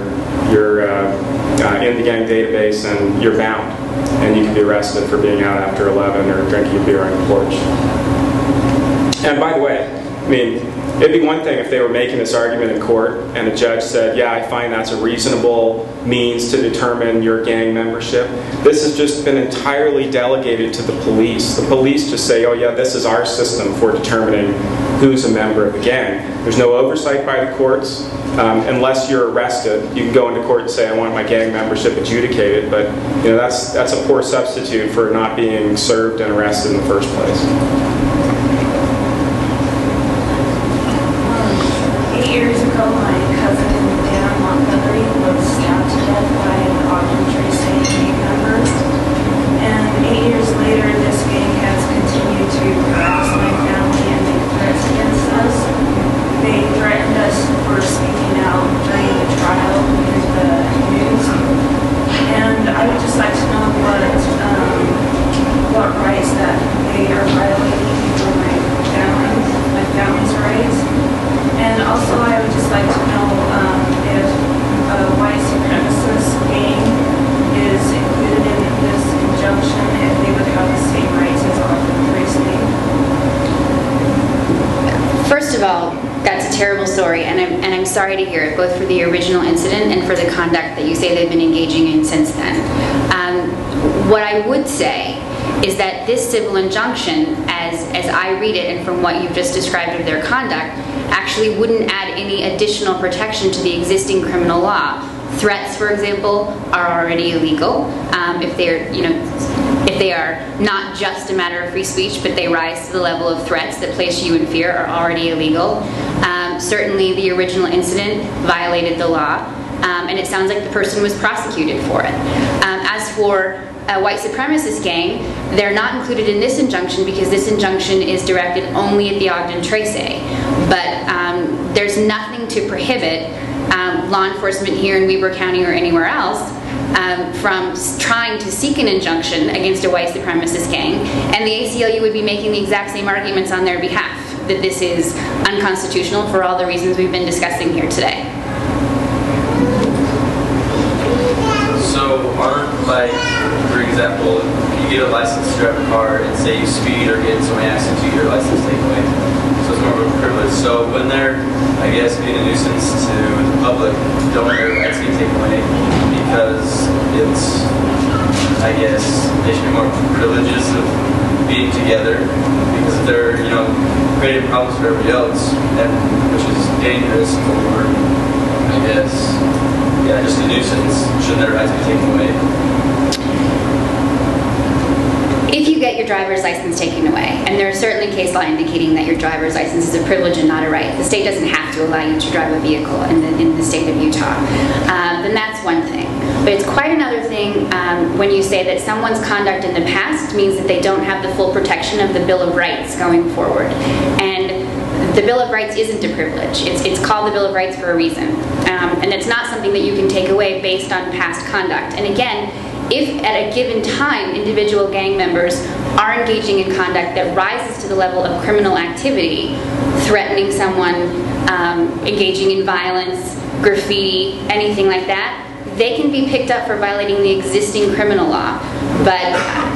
in the gang database, and you're bound, and you can be arrested for being out after 11 or drinking a beer on your porch. And by the way, I mean, it'd be one thing if they were making this argument in court and a judge said, yeah, I find that's a reasonable means to determine your gang membership. This has just been entirely delegated to the police. The police just say, oh yeah, this is our system for determining who's a member of the gang. There's no oversight by the courts. Unless you're arrested, you can go into court and say, I want my gang membership adjudicated, but that's a poor substitute for not being served and arrested in the first place. 8 years ago, my cousin Dan Montgomery was stabbed to death by an Ogden gang member. And 8 years later, this gang has continued to harass my family and make threats against us. They threatened us for speaking out during the trial in the news. And I would just like to know what rights that they are violating for my family's rights. And also, I would just like to know if a white supremacist gang is included in this injunction, if they would have the same rights as Ogden prison. First of all, that's a terrible story, and I'm sorry to hear it, both for the original incident and for the conduct that you say they've been engaging in since then. What I would say is that this civil injunction, as I read it and from what you've just described of their conduct, actually wouldn't add any additional protection to the existing criminal law. Threats, for example, are already illegal. If they are not just a matter of free speech, but they rise to the level of threats that place you in fear, are already illegal. Certainly the original incident violated the law, and it sounds like the person was prosecuted for it. As for a white supremacist gang, they're not included in this injunction because this injunction is directed only at the Ogden Trace. But there's nothing to prohibit law enforcement here in Weber County or anywhere else from trying to seek an injunction against a white supremacist gang, and the ACLU would be making the exact same arguments on their behalf, that this is unconstitutional for all the reasons we've been discussing here today. So for example, you get a license to drive a car and say you speed or get into an accident, you get your license taken away. So it's more of a privilege. So when they're, I guess, being a nuisance to the public, don't their rights get taken away because it's I guess they should be more privileges of being together, because if they're, you know, creating problems for everybody else, and which is dangerous, or I guess, yeah, just a nuisance, shouldn't their rights be taken away? If you get your driver's license taken away, and there's certainly case law indicating that your driver's license is a privilege and not a right, the state doesn't have to allow you to drive a vehicle in the state of Utah, then that's one thing. But it's quite another thing when you say that someone's conduct in the past means that they don't have the full protection of the Bill of Rights going forward. And the Bill of Rights isn't a privilege. It's called the Bill of Rights for a reason. And it's not something that you can take away based on past conduct. And again, if at a given time individual gang members are engaging in conduct that rises to the level of criminal activity, threatening someone, engaging in violence, graffiti, anything like that, they can be picked up for violating the existing criminal law. But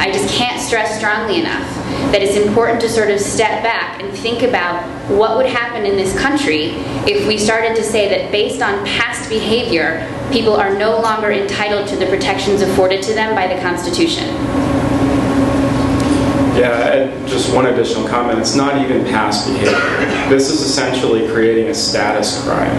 I just can't stress strongly enough that it's important to sort of step back and think about what would happen in this country if we started to say that based on past behavior, people are no longer entitled to the protections afforded to them by the Constitution. Yeah, and just one additional comment. It's not even past behavior. This is essentially creating a status crime.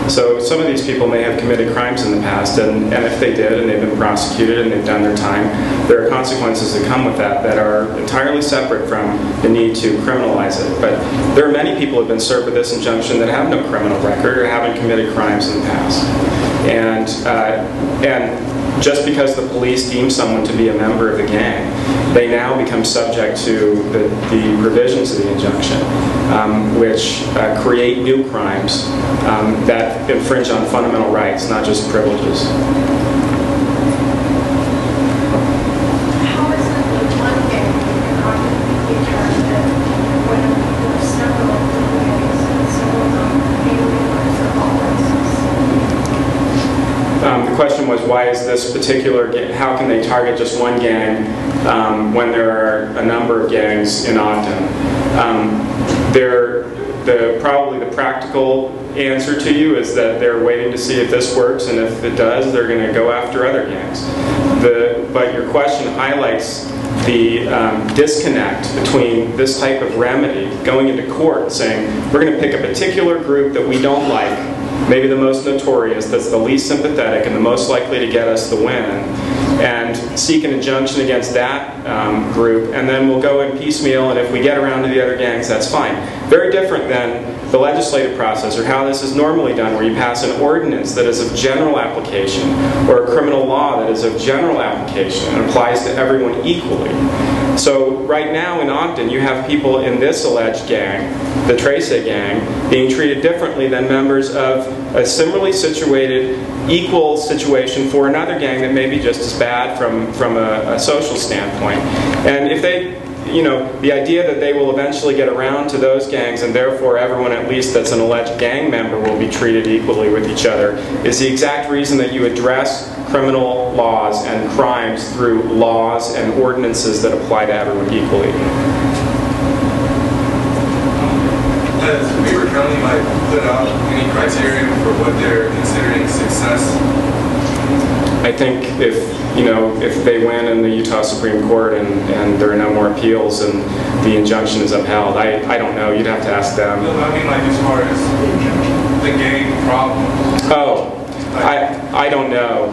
So some of these people may have committed crimes in the past, and if they did and they've been prosecuted and they've done their time, there are consequences that come with that are entirely separate from the need to criminalize it. But there are many people who have been served with this injunction that have no criminal record or haven't committed crimes in the past. And just because the police deem someone to be a member of the gang, they now become subject to the provisions of the injunction, which create new crimes that infringe on fundamental rights, not just privileges. How is it that one gang cannot be determined when there are several gangs and several of them being members of all races? The question was, why is this particular gang, how can they target just one gang when there are a number of gangs in Ogden? Probably the practical answer to you is that they're waiting to see if this works, and if it does, they're going to go after other gangs. But your question highlights the disconnect between this type of remedy, going into court saying, we're going to pick a particular group that we don't like, maybe the most notorious, that's the least sympathetic and the most likely to get us the win, and seek an injunction against that group, and then we'll go in piecemeal, and if we get around to the other gangs, that's fine. Very different than the legislative process, or how this is normally done, where you pass an ordinance that is of general application, or a criminal law that is of general application and applies to everyone equally. So right now in Ogden, you have people in this alleged gang, the Trace gang, being treated differently than members of a similarly situated, equal situation for another gang that may be just as bad from a social standpoint. And if they, the idea that they will eventually get around to those gangs and therefore everyone at least that's an alleged gang member will be treated equally with each other is the exact reason that you address criminal laws and crimes through laws and ordinances that apply to everyone equally. Does Weaver County put out any criteria for what they're considering success? I think if they win in the Utah Supreme Court and there are no more appeals and the injunction is upheld, I don't know. You'd have to ask them. No, I mean as far as the gang problem. Oh, I don't know.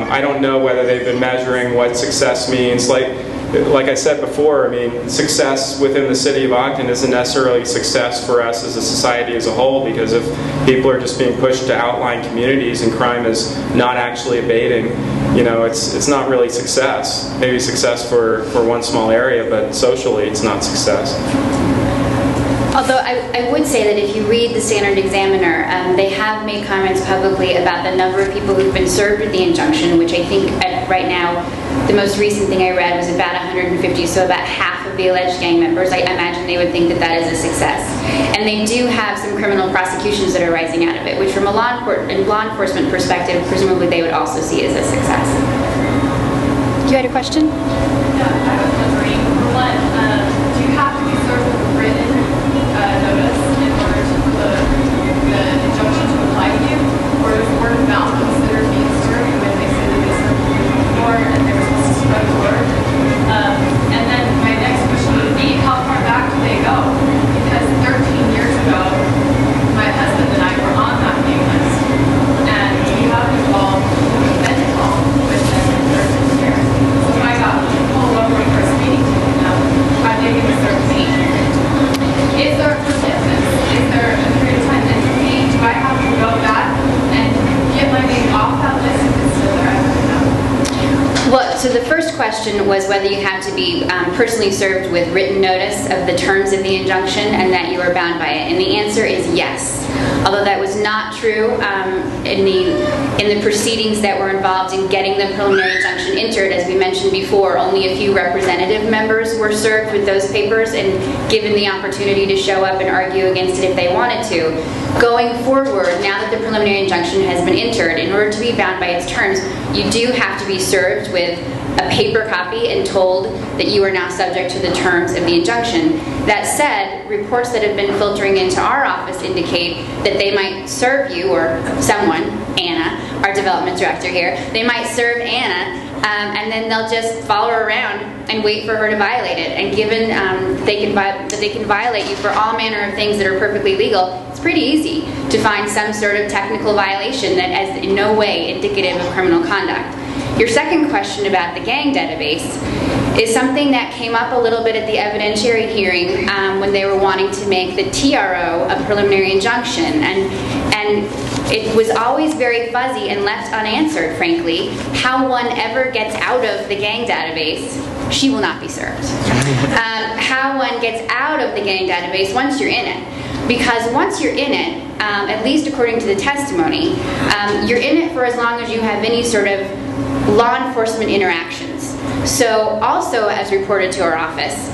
I don't know whether they've been measuring what success means. Like I said before, I mean, success within the city of Ogden isn't necessarily success for us as a society as a whole, because if people are just being pushed to outlying communities and crime is not actually abating, it's not really success. Maybe success for one small area, but socially it's not success. Although I would say that if you read the Standard Examiner, they have made comments publicly about the number of people who've been served with the injunction, which I think right now, the most recent thing I read was about 150, so about half of the alleged gang members. I imagine they would think that that is a success. And they do have some criminal prosecutions that are rising out of it, which from a law enforcement perspective, presumably they would also see as a success. You had a question? Yeah, I was wondering, for one, do you have to be served with a written notice in order for the injunction to apply to you? Or is word of mouth considered being served when they say that they served you before and they were supposed to question was whether you have to be personally served with written notice of the terms of the injunction and that you are bound by it. And the answer is yes. Although that was not true in the proceedings that were involved in getting the preliminary injunction entered. As we mentioned before, only a few representative members were served with those papers and given the opportunity to show up and argue against it if they wanted to. Going forward, now that the preliminary injunction has been entered, in order to be bound by its terms, you do have to be served with a paper copy and told that you are now subject to the terms of the injunction. That said, reports that have been filtering into our office indicate that they might serve you, or someone, Anna, our development director here, they might serve Anna, and then they'll just follow her around and wait for her to violate it. And given that they can violate you for all manner of things that are perfectly legal, it's pretty easy to find some sort of technical violation that is in no way indicative of criminal conduct. Your second question about the gang database is something that came up a little bit at the evidentiary hearing when they were wanting to make the TRO a preliminary injunction. And it was always very fuzzy and left unanswered, frankly, how one ever gets out of the gang database. She will not be served. How one gets out of the gang database once you're in it. Because once you're in it, at least according to the testimony, you're in it for as long as you have any sort of law enforcement interactions. So also, as reported to our office,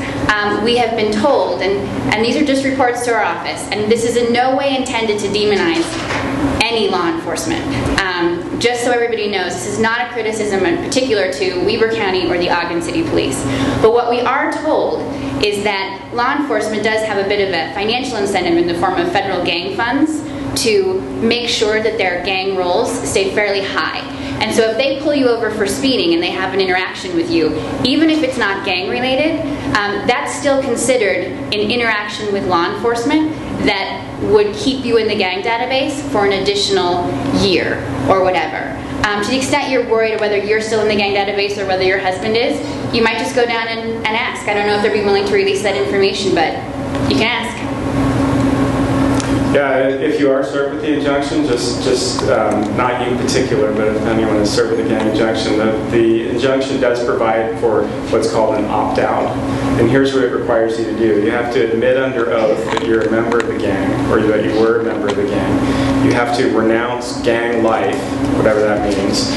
we have been told, and these are just reports to our office, and this is in no way intended to demonize any law enforcement. Just so everybody knows, this is not a criticism in particular to Weber County or the Ogden City Police. But what we are told is that law enforcement does have a bit of a financial incentive in the form of federal gang funds to make sure that their gang rolls stay fairly high. And so if they pull you over for speeding and they have an interaction with you, even if it's not gang related, that's still considered an interaction with law enforcement that would keep you in the gang database for an additional year or whatever. To the extent you're worried whether you're still in the gang database or whether your husband is, you might just go down and ask. I don't know if they'd be willing to release that information, but you can ask. Yeah, if you are served with the injunction, just not you in particular, but if anyone is served with the gang injunction, the injunction does provide for what's called an opt-out. And here's what it requires you to do. You have to admit under oath that you're a member of the gang, or that you were a member of the gang. You have to renounce gang life, whatever that means.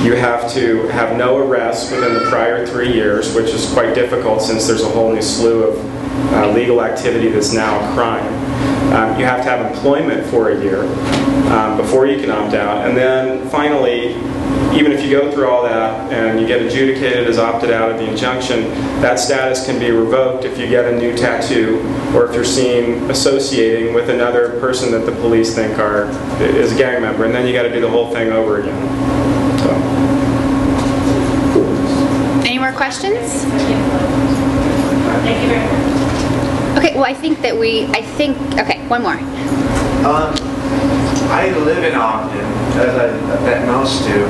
You have to have no arrests within the prior 3 years, which is quite difficult since there's a whole new slew of legal activity that's now a crime. You have to have employment for a year before you can opt out. And then finally, even if you go through all that and you get adjudicated as opted out of the injunction, that status can be revoked if you get a new tattoo or if you're seen associating with another person that the police think is a gang member. And then you got to do the whole thing over again. So. Any more questions? Thank you very much. Okay, well, I think, okay, one more. I live in Ogden, as I bet most do.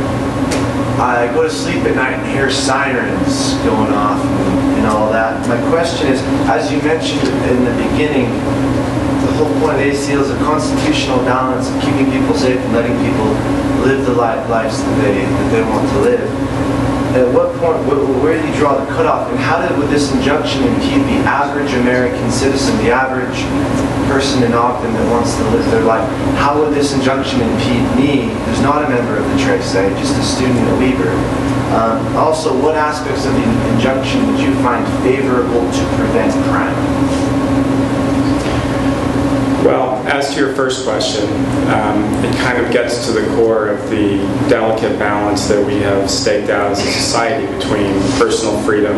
I go to sleep at night and hear sirens going off and all that. My question is, as you mentioned in the beginning, the whole point of the ACL is a constitutional balance of keeping people safe and letting people live the lives that they want to live. At what point, where do you draw the cutoff, and how would this injunction impede the average American citizen, the average person in Ogden that wants to live their life? How would this injunction impede me, who's not a member of the Trace, just a student at Weber? Also, what aspects of the injunction would you find favorable to prevent crime? Well, as to your first question, it kind of gets to the core of the delicate balance that we have staked out as a society between personal freedom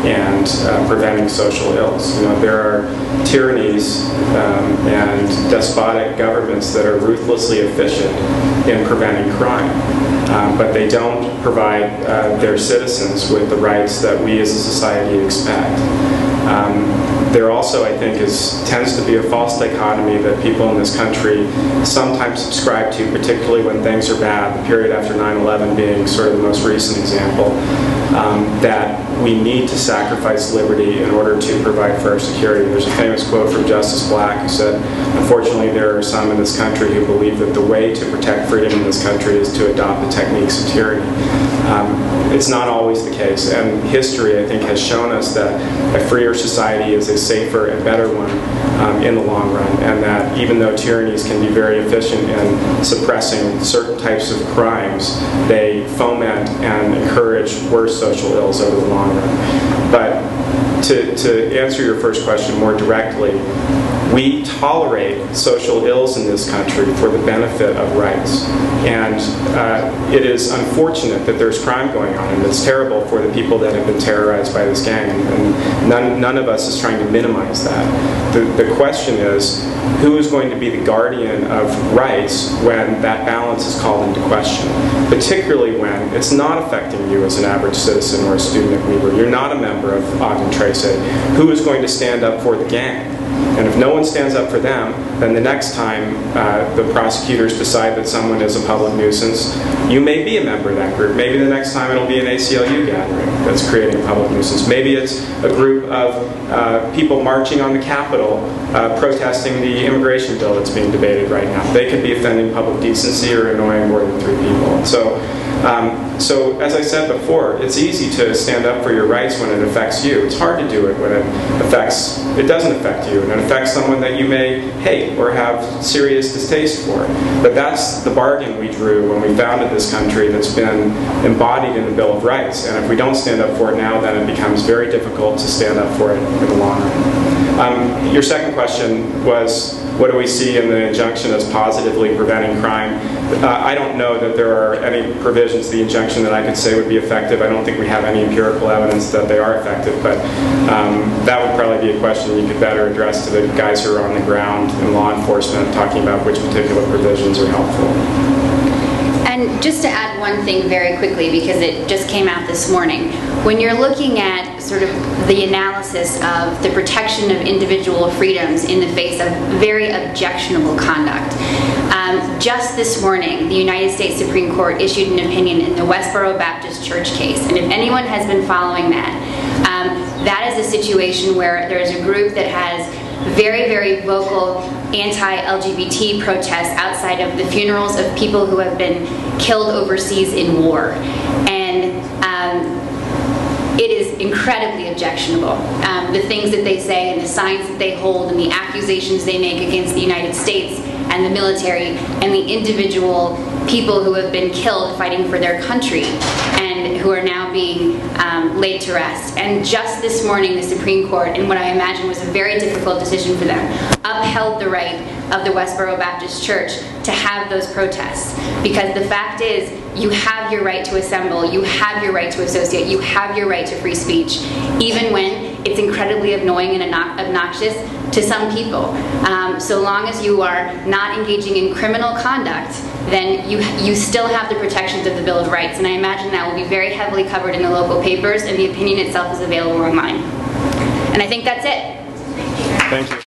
and preventing social ills. You know, there are tyrannies and despotic governments that are ruthlessly efficient in preventing crime, but they don't provide their citizens with the rights that we as a society expect. There also, I think, tends to be a false dichotomy that people in this country sometimes subscribe to, particularly when things are bad, the period after 9/11 being sort of the most recent example, that we need to sacrifice liberty in order to provide for our security. There's a famous quote from Justice Black who said, unfortunately, there are some in this country who believe that the way to protect freedom in this country is to adopt the techniques of tyranny. It's not always the case, and history, I think, has shown us that a freer society is a safer and better one in the long run, and that even though tyrannies can be very efficient in suppressing certain types of crimes, they foment and encourage worse social ills over the long run. But to answer your first question more directly, we tolerate social ills in this country for the benefit of rights. And it is unfortunate that there's crime going on, and it's terrible for the people that have been terrorized by this gang. And none of us is trying to minimize that. The question is, who is going to be the guardian of rights when that balance is called into question? Particularly when it's not affecting you as an average citizen or a student at Weber. You're not a member of Ogden Trace. Who is going to stand up for the gang? And if no one stands up for them, then the next time the prosecutors decide that someone is a public nuisance, you may be a member of that group. Maybe the next time it'll be an ACLU gathering that's creating a public nuisance. Maybe it's a group of people marching on the Capitol protesting the immigration bill that's being debated right now. They could be offending public decency or annoying more than 3 people. And so as I said before, it's easy to stand up for your rights when it affects you. It's hard to do it when it doesn't affect you, and it affects someone that you may hate or have serious distaste for. But that's the bargain we drew when we founded this country that's been embodied in the Bill of Rights. And if we don't stand up for it now, then it becomes very difficult to stand up for it in the long run. Your second question was, what do we see in the injunction as positively preventing crime? I don't know that there are any provisions of the injunction that I could say would be effective. I don't think we have any empirical evidence that they are effective, but that would probably be a question you could better address to the guys who are on the ground in law enforcement talking about which particular provisions are helpful. And just to add one thing very quickly, because it just came out this morning, when you're looking at sort of the analysis of the protection of individual freedoms in the face of very objectionable conduct, just this morning, the United States Supreme Court issued an opinion in the Westboro Baptist Church case. And if anyone has been following that, that is a situation where there is a group that has very, very vocal anti-LGBT protests outside of the funerals of people who have been killed overseas in war. And it is incredibly objectionable. The things that they say and the signs that they hold and the accusations they make against the United States and the military and the individual people who have been killed fighting for their country and who are now being laid to rest. And just this morning, the Supreme Court, in what I imagine was a very difficult decision for them, upheld the right of the Westboro Baptist Church to have those protests. Because the fact is, you have your right to assemble, you have your right to associate, you have your right to free speech, even when it's incredibly annoying and obnoxious to some people. So long as you are not engaging in criminal conduct, then you still have the protections of the Bill of Rights. And I imagine that will be very heavily covered in the local papers, and the opinion itself is available online. And I think that's it. Thank you.